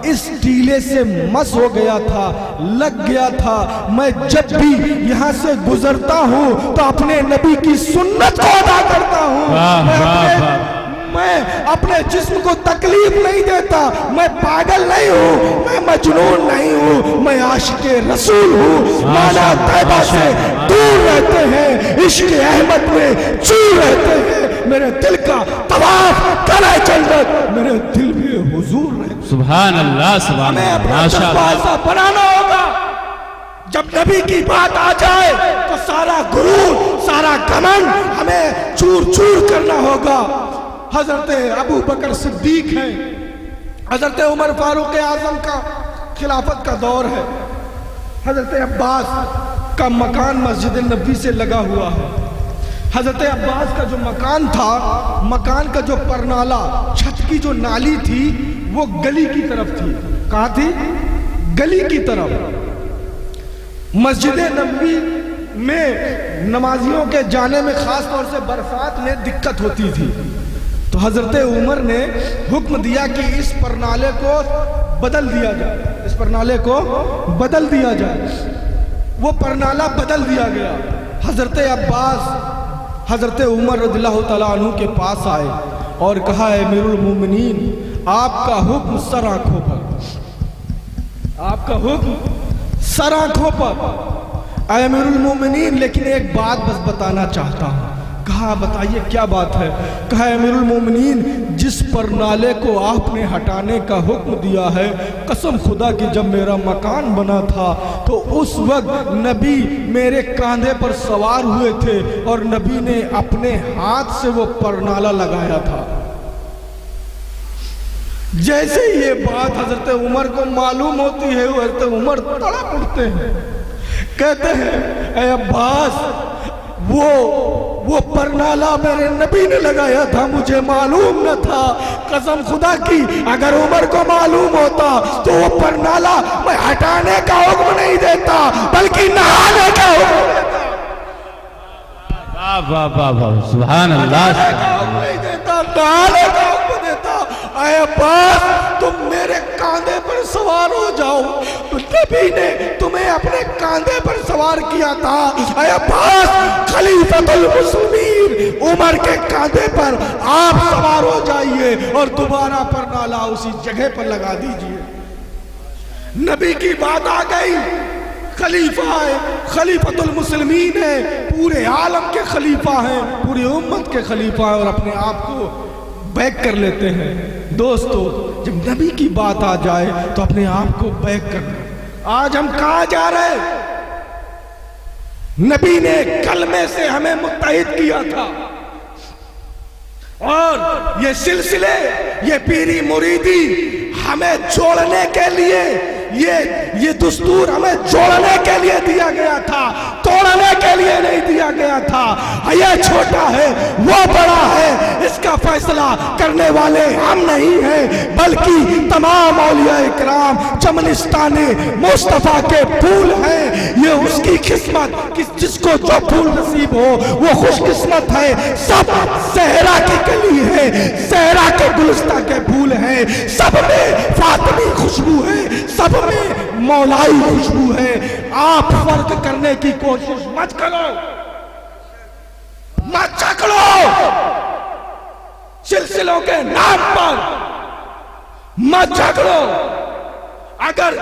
B: इस टीले से मस हो गया था, लग गया था। मैं जब भी यहाँ से गुजरता हूँ तो अपने नबी की सुन्नत को अदा करता हूँ। मैं अपने जिस्म को तकलीफ नहीं देता, मैं पागल नहीं हूँ, मैं मजनून नहीं हूँ, मैं आशिक़े रसूल हूँ। माना तैबा से दूर रहते हैं, इश्क़ अहमद में चूर रहते हैं। मेरे दिल का तवाफ करे जन्नत, मेरे दिल में हुजूर रहते।
C: सुभान अल्लाह, सुभान अल्लाह,
B: माशाअल्लाह। ऐसा बनाना होगा जब नबी की बात आ जाए तो सारा गुरूर, सारा घमंड हमें चूर चूर करना होगा। हजरत अबू बकर सिद्दीक हैं, हजरत उमर फारूक आजम का खिलाफत का दौर है। हजरत अब्बास का मकान मस्जिद नबी से लगा हुआ है। हजरत अब्बास का जो मकान था, मकान का जो परनाला, छत की जो नाली थी वो गली की तरफ थी। कहाँ थी? गली की तरफ। मस्जिद नबी में नमाजियों के जाने में खास तौर से बरसात में दिक्कत होती थी, तो हजरत उमर ने हुक्म दिया कि इस परनाले को बदल दिया जाए, इस परनाले को बदल दिया जाए। वो परनाला बदल दिया गया। हजरत अब्बास हजरत उमर रज़ियल्लाहु तआला अन्हु के पास आए और कहा, अमीरुल मोमिनीन, आपका हुक्म सर आंखों पर, आपका हुक्म सर आंखों पर। अमीरुल मोमिनीन, लेकिन एक बात बस बताना चाहता हूँ। कहा, बताइए क्या बात है? कहा, अमीरुल मोमिनीन, जिस परनाले को आपने हटाने का हुक्म दिया है, कसम खुदा की जब मेरा मकान बना था तो उस वक्त नबी मेरे कांधे पर सवार हुए थे और नबी ने अपने हाथ से वो परनाला लगाया था। जैसे ये बात हजरत उमर को मालूम होती है, हजरत उमर तड़प उठते हैं, कहते हैं, ऐ अब्बास, वो परनाला मेरे नबी ने लगाया था, मुझे मालूम न था। कसम खुदा की अगर उमर को मालूम होता तो वो परनाला मैं हटाने का हुक्म नहीं देता बल्कि नहाने का हुक्म देता।
C: वाह वाह वाह वाह, सुभान अल्लाह,
B: नहीं देता, नहाने का हुक्म देता। ऐ अब्बास, तुम मेरे कांधे पर सवार हो जाओ, तो नबी ने तुम्हें अपने कांधे पर सवार किया था। ऐ अब्बास, खलीफतुल मुस्लिमीन उमर के कांधे पर आप सवार हो जाइए और दोबारा परनाला उसी जगह पर लगा दीजिए। नबी की बात आ गई, खलीफा है, खलीफतुल मुस्लिमीन है, पूरे आलम के खलीफा हैं, पूरी उम्मत के खलीफा हैं और अपने आप को बैक कर लेते हैं। दोस्तों, जब नबी की बात आ जाए तो अपने आप को बैक करना। आज हम कहाँ जा रहे हैं? नबी ने कलमे से हमें मुत्तहिद किया था और ये सिलसिले, ये पीरी मुरीदी हमें जोड़ने के लिए, ये दस्तूर हमें जोड़ने के लिए दिया गया था, तोड़ने के लिए नहीं दिया गया था। ये छोटा है, वो बड़ा है, इसका फैसला करने वाले हम नहीं हैं बल्कि तमाम औलिया इकराम चमनिस्ताने मुस्तफा के फूल हैं। ये उसकी किस्मत कि जिसको जो फूल नसीब हो वो खुशकिस्मत है। सब सहरा की कली है, सहरा के गुलस्ता के फूल हैं, सब में फातिमी खुशबू है, सब में मौलाई खुशबू है। आप फर्क करने की कोशिश मत करो, मत चकड़ो। सिलसिलों के नाम पर मत झगड़ो। अगर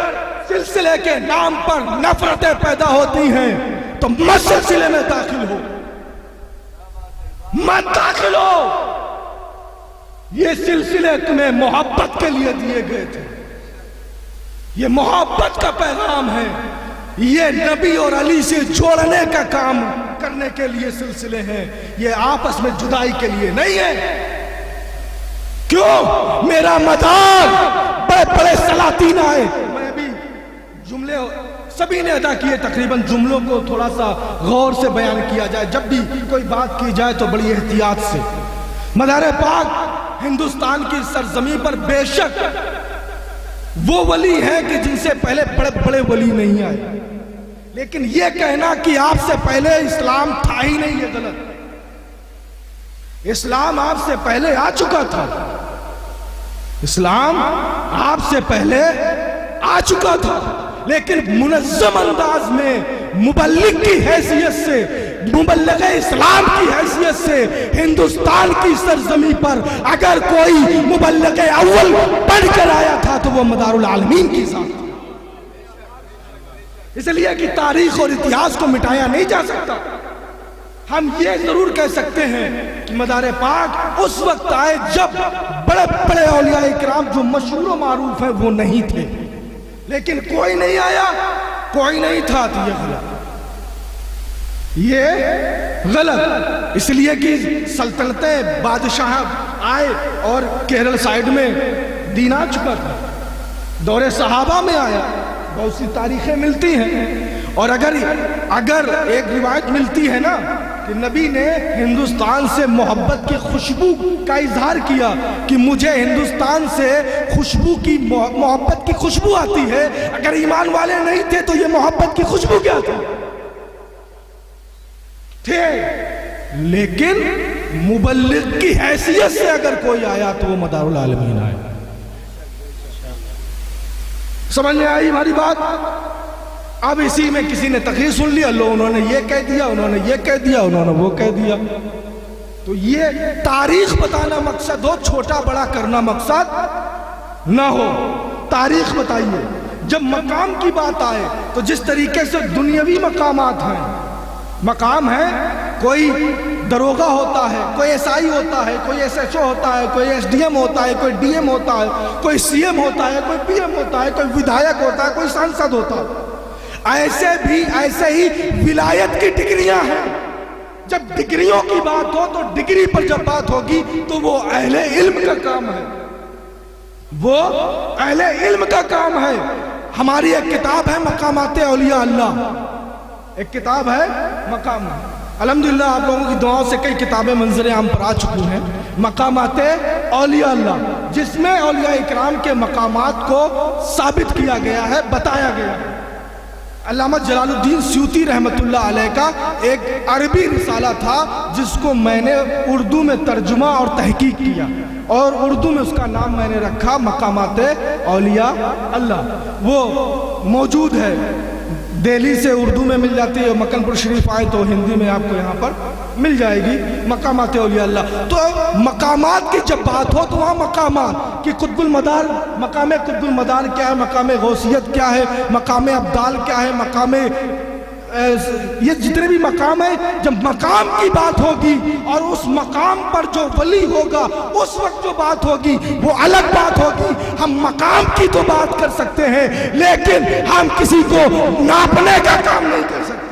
B: सिलसिले के नाम पर नफरतें पैदा होती हैं तो मत सिलसिले में दाखिल हो। मत दाखिल हो। ये सिलसिले तुम्हें मोहब्बत के लिए दिए गए थे। ये मोहब्बत का पैगाम है। ये नबी और अली से जोड़ने का काम करने के लिए सिलसिले हैं। ये आपस में जुदाई के लिए नहीं है। क्यों? मेरा मदार बड़े बड़े सलातीन आए। मैं भी जुमले सभी ने अदा किए, तकरीबन जुमलों को थोड़ा सा गौर से बयान किया जाए। जब भी कोई बात की जाए तो बड़ी एहतियात से। मदार पाक हिंदुस्तान की सरजमी पर बेशक वो वली है कि जिनसे पहले बड़े बड़े वली नहीं आए, लेकिन यह कहना कि आपसे पहले इस्लाम था ही नहीं, ये गलत। इस्लाम आपसे पहले आ चुका था। इस्लाम आपसे पहले आ चुका था, लेकिन मुनज़्ज़म अंदाज में मुबल्लिग की हैसियत से, मुबल्लिग इस्लाम की हैसियत से हिंदुस्तान की सरजमी पर अगर कोई मुबल्लिग अव्वल पढ़ कर आया था तो वो मदारुल आलमीन की ज़ात। इसलिए कि तारीख और इतिहास को मिटाया नहीं जा सकता। हम ये जरूर कह सकते हैं कि मदार पाक उस वक्त आए जब बड़े बड़े औलिया इकराम जो मशहूर और मारूफ हैं वो नहीं थे, लेकिन कोई नहीं आया, कोई नहीं था, तो ये गलत। इसलिए कि सल्तनतें बादशाह आए और केरल साइड में दीन आ चुका था, दौरे सहाबा में आया, बहुत सी तारीखें मिलती हैं। और अगर एक रिवायत मिलती है ना कि नबी ने हिंदुस्तान से मोहब्बत की खुशबू का इजहार किया कि मुझे हिंदुस्तान से खुशबू की मोहब्बत की खुशबू आती है। अगर ईमान वाले नहीं थे तो ये मोहब्बत की खुशबू क्या थी? थे, लेकिन मुबल्लिग की हैसियत से अगर कोई आया तो वो मदारुल आलमीन आया। समझ में आई हमारी बात? अब इसी में किसी ने तकरीर सुन लिया, लो उन्होंने ये कह दिया, उन्होंने ये कह दिया, उन्होंने वो कह दिया। तो ये तारीख बताना मकसद हो, छोटा बड़ा करना मकसद ना हो। तारीख बताइए। जब मकाम की बात आए तो जिस तरीके से दुनियावी मकामात हैं, मकाम है, कोई दरोगा होता है, कोई एसआई होता है, कोई एसएचओ होता है, कोई एसडीएम होता है, कोई डीएम होता है, कोई सीएम होता है, कोई पीएम होता है, कोई विधायक होता है, कोई सांसद होता है। ऐसे ही विलायत की डिग्रियां हैं। जब डिग्रियों की बात हो तो डिग्री पर जब बात होगी तो वो अहले इल्म का काम है, वो अहले इल्म का काम है। हमारी एक किताब है मकामात औलिया अल्लाह, एक किताब है मकाम। अल्हम्दुलिल्लाह आप लोगों की दुआओं से कई किताबें मंजर आम पर आ चुकी हैं। मकामात औलिया अल्लाह, जिसमें औलिया इकराम के मकामात को साबित किया गया है, बताया गया है। अल्लामा जलालुद्दीन स्यूती रहमतुल्लाह अलैह का एक अरबी रिसाला था जिसको मैंने उर्दू में तर्जुमा और तहकीक किया, और उर्दू में उसका नाम मैंने रखा मकामात औलिया अल्लाह। वो मौजूद है, दिल्ली से उर्दू में मिल जाती है, मक्कनपुर शरीफ आए तो हिंदी में आपको यहाँ पर मिल जाएगी मकामात औलिया अल्लाह। तो मकामात की जब बात हो तो वहाँ मकामात कि कुतुबुल मदार, मकाम कुतुबुल मदार क्या है, मकाम गौसियत क्या है, मकाम अब्दाल क्या है, मकाम ये जितने भी मकाम है, जब मकाम की बात होगी और उस मकाम पर जो वली होगा उस वक्त जो बात होगी वो अलग बात होगी। हम मकाम की तो बात कर सकते हैं, लेकिन हम किसी को नापने का काम नहीं कर सकते।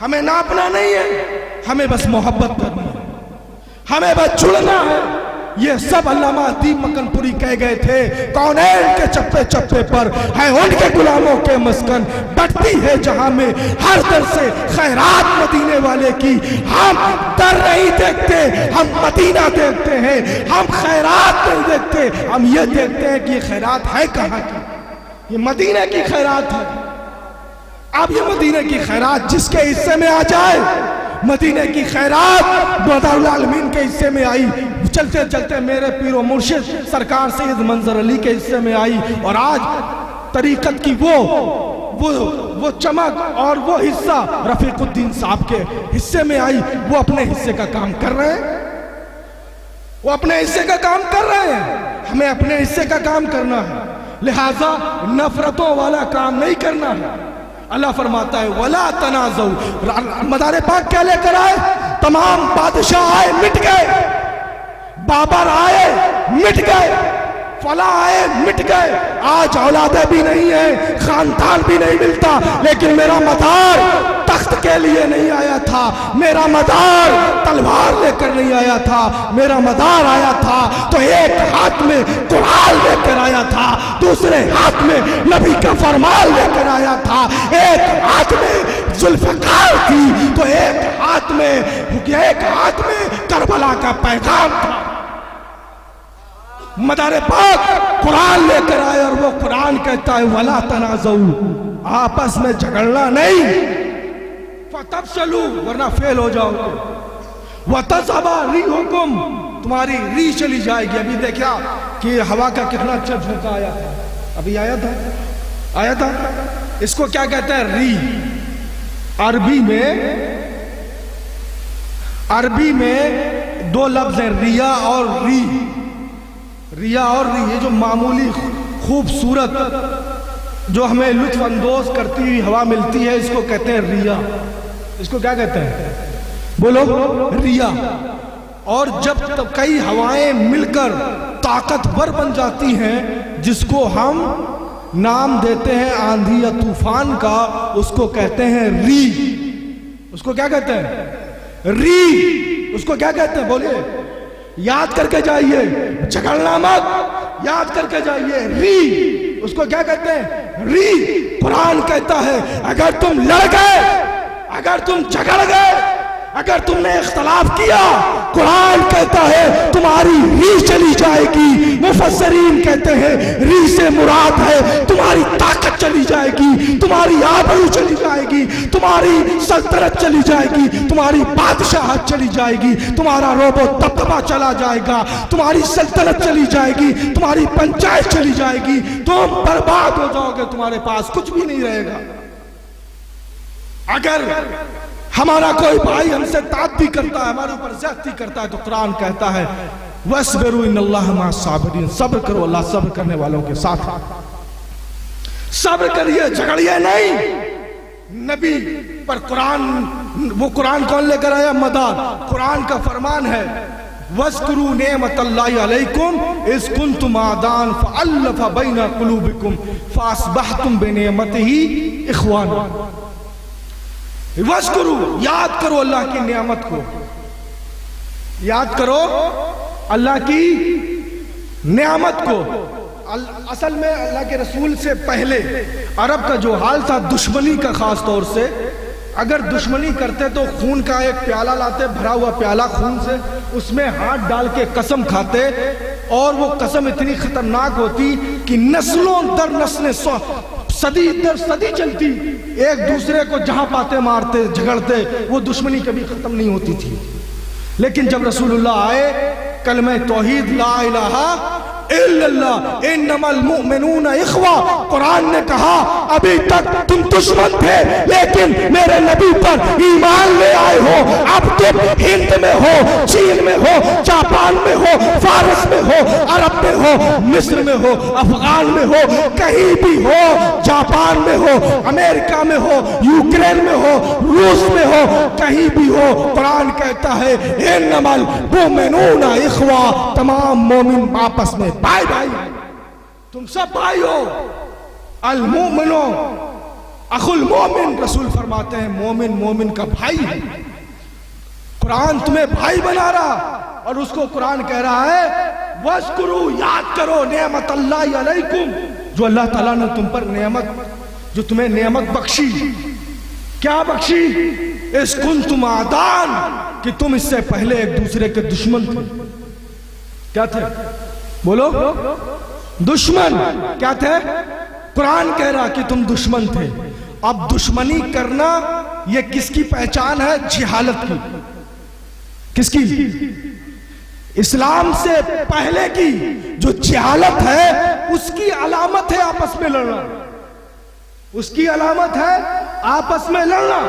B: हमें नापना नहीं है, हमें बस मोहब्बत करनी है, हमें बस जुड़ना है। ये सब अल्लामा अदीब मक्कनपुरी कह गए थे। कौनैन के चप्पे चप्पे पर है उनके गुलामों के मस्कन, बढ़ती है जहां में हर दर से खैरात मदीने वाले की। हम दर नहीं देखते, हम मदीना देखते हैं। हम खैरात नहीं देखते, हम ये देखते हैं कि ये खैरात है कहाँ की। ये मदीने की खैरात है। अब ये मदीने की खैरात जिसके हिस्से में आ जाए, मदीने की खैरात मदारुल आलमीन के हिस्से में आई, चलते चलते मेरे पीरो मुर्शिद सरकार सैयद मंजर अली के हिस्से में आई, और आज तरीकत की वो चमक और वो हिस्सा रफीकुद्दीन साहब के हिस्से में आई। वो अपने हिस्से का काम कर रहे हैं, वो अपने हिस्से का काम कर रहे हैं, हमें अपने हिस्से का काम करना है। लिहाजा नफरतों वाला काम नहीं करना है। अल्लाह फरमाता है वला तनाज़ऊ, मदारे पाक क्या लेकर आए? तमाम बादशाह आए मिट गए, बाबर आए मिट गए, फला आए मिट गए, आज औलादे भी नहीं है, खानदान भी नहीं मिलता, लेकिन मेरा मदार तख्त के लिए नहीं आया था, मेरा मदार तलवार लेकर नहीं आया था, मेरा मदार आया था तो एक हाथ में कुरान लेकर आया था, दूसरे हाथ में नबी का फरमान लेकर आया था, एक हाथ में जुल्फकार थी तो एक हाथ में करबला का पैगाम था। मदारे पाक कुरान लेकर आए और वो कुरान कहता है वला तनाज़ऊ, आपस में झगड़ना नहीं, फतफशलू वरना फेल हो जाओगे, वतज़हबा रिहुकुम तुम्हारी री चली जाएगी। अभी देखा कि हवा का कितना अच्छा झोंका आया था, अभी आया था। इसको क्या कहते हैं? री। अरबी में दो लफ्ज हैं, रिया और री। ये जो मामूली खूबसूरत जो हमें लुत्फ अंदोज करती हुई हवा मिलती है, इसको कहते हैं रिया। इसको क्या कहते हैं? बोलो, रिया। और जब तब कई हवाएं मिलकर ताकतवर बन जाती हैं, जिसको हम नाम देते हैं आंधी या तूफान का, उसको कहते हैं री। उसको क्या कहते हैं? री। उसको क्या कहते हैं? बोलिए, याद करके जाइए, झगड़ना मत, याद करके जाइए। री उसको क्या कहते हैं? री। कुरान कहता है अगर तुम लड़ गए, अगर तुम झगड़ गए, अगर तुमने इख्तलाफ किया, कुरान कहता है तुम्हारी री चली जाएगी। मुफस्सिरीन कहते हैं री से मुराद है तुम्हारी ताकत चली जाएगी, तुम्हारी आबरू चली जाएगी, तुम्हारी सल्तनत चली जाएगी, तुम्हारी बादशाहत चली जाएगी, तुम्हारा रोबो दबदबा चला जाएगा, तुम्हारी सल्तनत चली जाएगी, तुम्हारी पंचायत चली जाएगी, तुम बर्बाद हो जाओगे, तुम्हारे पास कुछ भी नहीं रहेगा। अगर हमारा कोई भाई हमसे ताती करता है, हमारे ऊपर ज्यादती करता है, तो कुरान कहता है वस्बिरु इन्नल्लाह मअस साबिरीन, सब्र करो, अल्लाह सब्र करने वालों के साथ। सब्र करिए, झगड़िए नहीं। नबी पर कुरान कौन लेकर आया? मदार। कुरान का फरमान है वज़्कुरू नेमतल्लाहि अलैकुम इज़ कुंतुम आदान फ़अल्लफ़ बैना क़ुलूबिकुम फ़अस्बहतुम बिनिअमतिही इख़वाना। वज़्कुरू, याद करो अल्लाह की नियामत को, याद करो अल्लाह की नियामत को। असल में अल्लाह के रसूल से पहले अरब का जो हाल था दुश्मनी का, खास तौर से अगर दुश्मनी करते तो खून का एक प्याला लाते, भरा हुआ प्याला खून से, उसमें हाथ डाल के कसम खाते, और वो कसम इतनी खतरनाक होती कि नस्लों दर नस्लें, सदी दर सदी चलती, एक दूसरे को जहां पाते मारते, झगड़ते, वो दुश्मनी कभी खत्म नहीं होती थी। लेकिन जब रसूलुल्लाह आए, कलमे तौहीद ला इलाहा इल्लल्लाह इन्नमल मुमिनूना इख्वा, कुरान ने कहा अभी तक तुम दुश्मन थे, लेकिन मेरे नबी पर ईमान ले आए हो। अब तुम हिंद में हो, चीन में हो, जापान में हो, फारस में हो, अरब में हो, मिस्र में हो, अफगान में हो, कहीं भी हो, जापान में हो, अमेरिका में हो, यूक्रेन में हो, रूस में हो, कहीं भी हो, कुरान कहता है इन्नमल मुमिनूना इख्वा, तमाम मोमिन आपस में भाई भाई, तुम सब भाई हो। अल मोमिनो अखुल मोमिन, रसूल फरमाते हैं मोमिन मोमिन का भाई है। कुरान तुम्हें भाई बना रहा, और उसको कुरान कह रहा है वज़्कुरू, याद करो नेमतल्लाहि अलैकुम, जो अल्लाह ताला ने तुम पर नेमत, जो तुम्हें नेमत बख्शी। क्या बख्शी? इस कुंतुम आदान, कि तुम इससे पहले एक दूसरे के दुश्मन थे। क्या थे? बोलो, दुश्मन। क्या थे? कुरान कह रहा कि तुम दुश्मन थे। अब दुश्मनी करना यह किसकी पहचान है? जिहालत की। किसकी? इस्लाम से पहले की जो जिहालत है, उसकी अलामत है आपस में लड़ना, उसकी अलामत है आपस में लड़ना।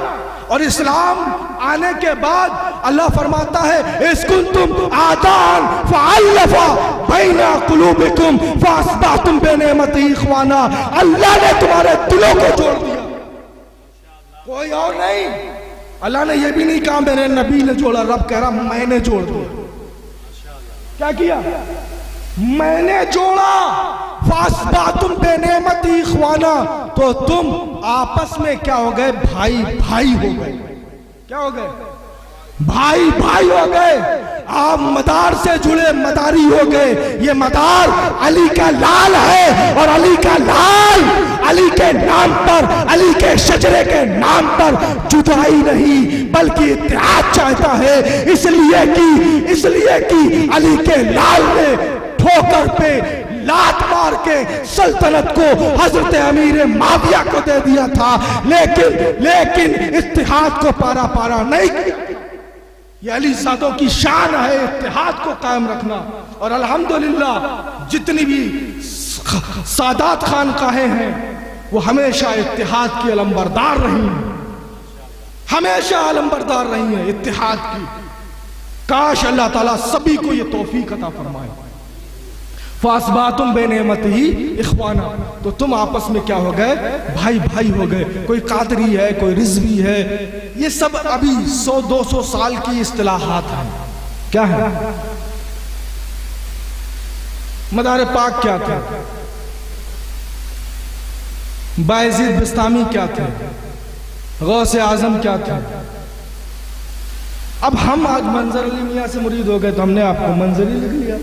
B: और इस्लाम आने के बाद अल्लाह फरमाता है इस्कुंतुम आदान फ़अल्लफ़ा बैना क़ुलूबिकुम फ़अस्बहतुम बिनिअमतिही इख़वाना, अल्लाह ने तुम्हारे दिलों को जोड़ दिया, कोई और नहीं। अल्लाह ने यह भी नहीं कहा मेरे नबी ने जोड़ा, रब कह रहा मैंने जोड़ दिया। क्या किया? मैंने जोड़ा। फासबातुम बेनेमती इख्वाना, तो तुम आपस में क्या हो गए? भाई भाई हो गए। क्या हो गए? भाई भाई हो गए। आप मदार से जुड़े मदारी हो गए। ये मदार अली का लाल है और अली का लाल अली के नाम पर, अली के शजरे के नाम पर जुदाई नहीं बल्कि इत्तेहाद चाहता है। इसलिए कि अली के लाल ने ठोकर पे लात मार के सल्तनत को हजरत अमीर माविया को दे दिया था, लेकिन इत्तेहाद को पारा पारा नहीं किया। ये अली सादों की शान है इत्तेहाद को कायम रखना। और अल्हम्दुलिल्लाह जितनी भी सादात खानकाहें हैं वो हमेशा इत्तेहाद की अलमबरदार रही हैं, हमेशा अलमबरदार रही हैं इत्तेहाद की। काश अल्लाह ताला सभी को ये तौफीक अता फरमाए। फासबातुम बेनेमती इख्वाना, तो तुम आपस में क्या हो गए? भाई भाई हो गए। कोई कादरी है, कोई रिजवी है, ये सब अभी 100-200 साल की इस्तिलाहात हैं। क्या है? मदार पाक क्या थे? बायजीद बिस्तामी क्या थे? गौसे आजम क्या थे? अब हम आज मंजर अली मियां से मुरीद हो गए तो हमने आपको मंजरी लिख लिया।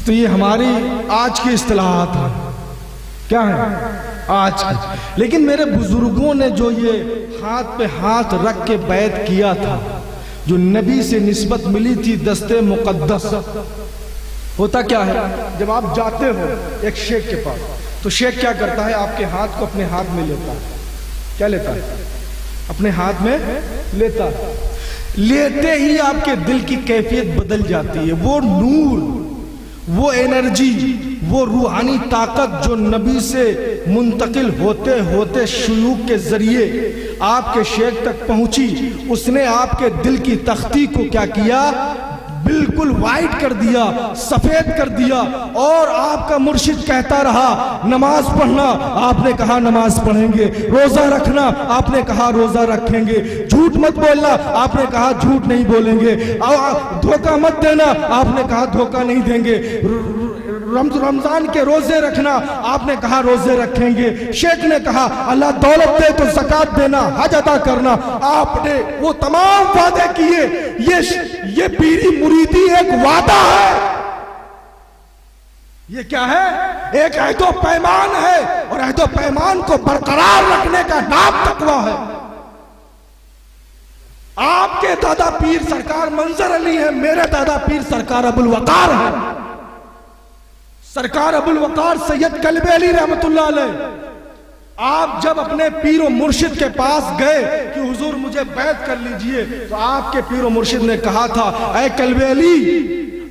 B: तो ये हमारी आज की इस्तिलाहात है। क्या है? आज की। लेकिन मेरे बुजुर्गों ने जो ये हाथ पे हाथ रख के बैत किया था, जो नबी से निस्बत मिली थी दस्ते मुकद्दस, होता क्या है? जब आप जाते हो एक शेख के पास, तो शेख क्या करता है? आपके हाथ को अपने हाथ में लेता है। क्या लेता है? अपने हाथ में लेता है। लेते ही आपके दिल की कैफियत बदल जाती है। वो नूर, वो एनर्जी, वो रूहानी ताकत जो नबी से मुंतकिल होते होते शुयूख के जरिए आपके शेख तक पहुंची, उसने आपके दिल की तख्ती को क्या किया? बिल्कुल वाइट कर दिया, सफेद कर दिया। और आपका मुर्शिद कहता रहा नमाज पढ़ना, आपने कहा नमाज पढ़ेंगे। रोजा रखना, आपने कहा रोजा रखेंगे। झूठ मत बोलना, आपने कहा झूठ नहीं बोलेंगे। धोखा मत देना, आपने कहा धोखा नहीं देंगे। रमजान के रोजे रखना, आपने कहा रोजे रखेंगे। शेख ने कहा अल्लाह दौलत दे तो ज़कात देना, हज अदा करना। आपने वो तमाम वादे किए। ये पीरी मुरीदी एक वादा है। ये क्या है? एक अहदो पैमान है, और अहदो पैमान को बरकरार रखने का नाम तकवा है। आपके दादा पीर सरकार मंजर अली है, मेरे दादा पीर सरकार अबुल वकार है। सरकार अबुल वकार सैयद कल्बे अली रहमतुल्लाह अलैह। आप जब अपने पीरो मुर्शिद के पास गए कि हुजूर मुझे बैत कर लीजिए, तो आपके पीरो मुर्शिद ने कहा था ऐ कल्बे अली,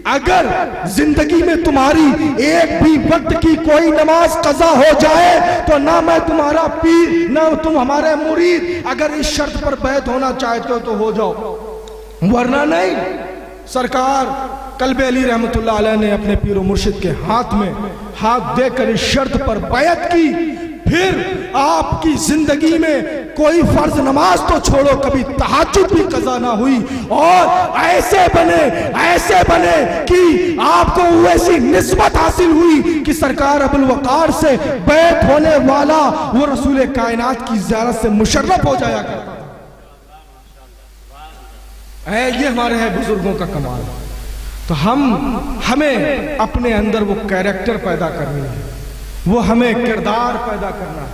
B: अगर जिंदगी में तुम्हारी एक भी वक्त की कोई नमाज कज़ा हो जाए तो ना मैं तुम्हारा पीर ना तुम हमारे मुरीद। अगर इस शर्त पर बैत होना चाहते हो तो हो जाओ, वरना नहीं। सरकार कल्बे अली रहमतुल्लाह अलैह ने अपने पीरो मुर्शिद के हाथ में हाथ देकर इस शर्त पर बैत की। फिर आपकी जिंदगी में कोई फर्ज नमाज तो छोड़ो, कभी तहज्जुद भी कज़ा ना हुई। और ऐसे बने कि आपको वैसी निस्बत हासिल हुई कि सरकार अबुल वकार से बैत होने वाला वो रसूल कायनात की ज़ियारत से मुशर्रफ हो जाया करता है। ये हमारे है बुजुर्गों का कमाल। तो हमें अपने अंदर वो कैरेक्टर पैदा करनी है, वो हमें किरदार पैदा करना है,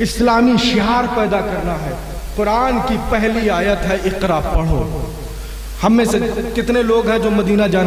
B: इस्लामी शिहार पैदा करना है। कुरान की पहली आयत है इकरा पढ़ो। हम में से कितने लोग हैं जो मदीना जाना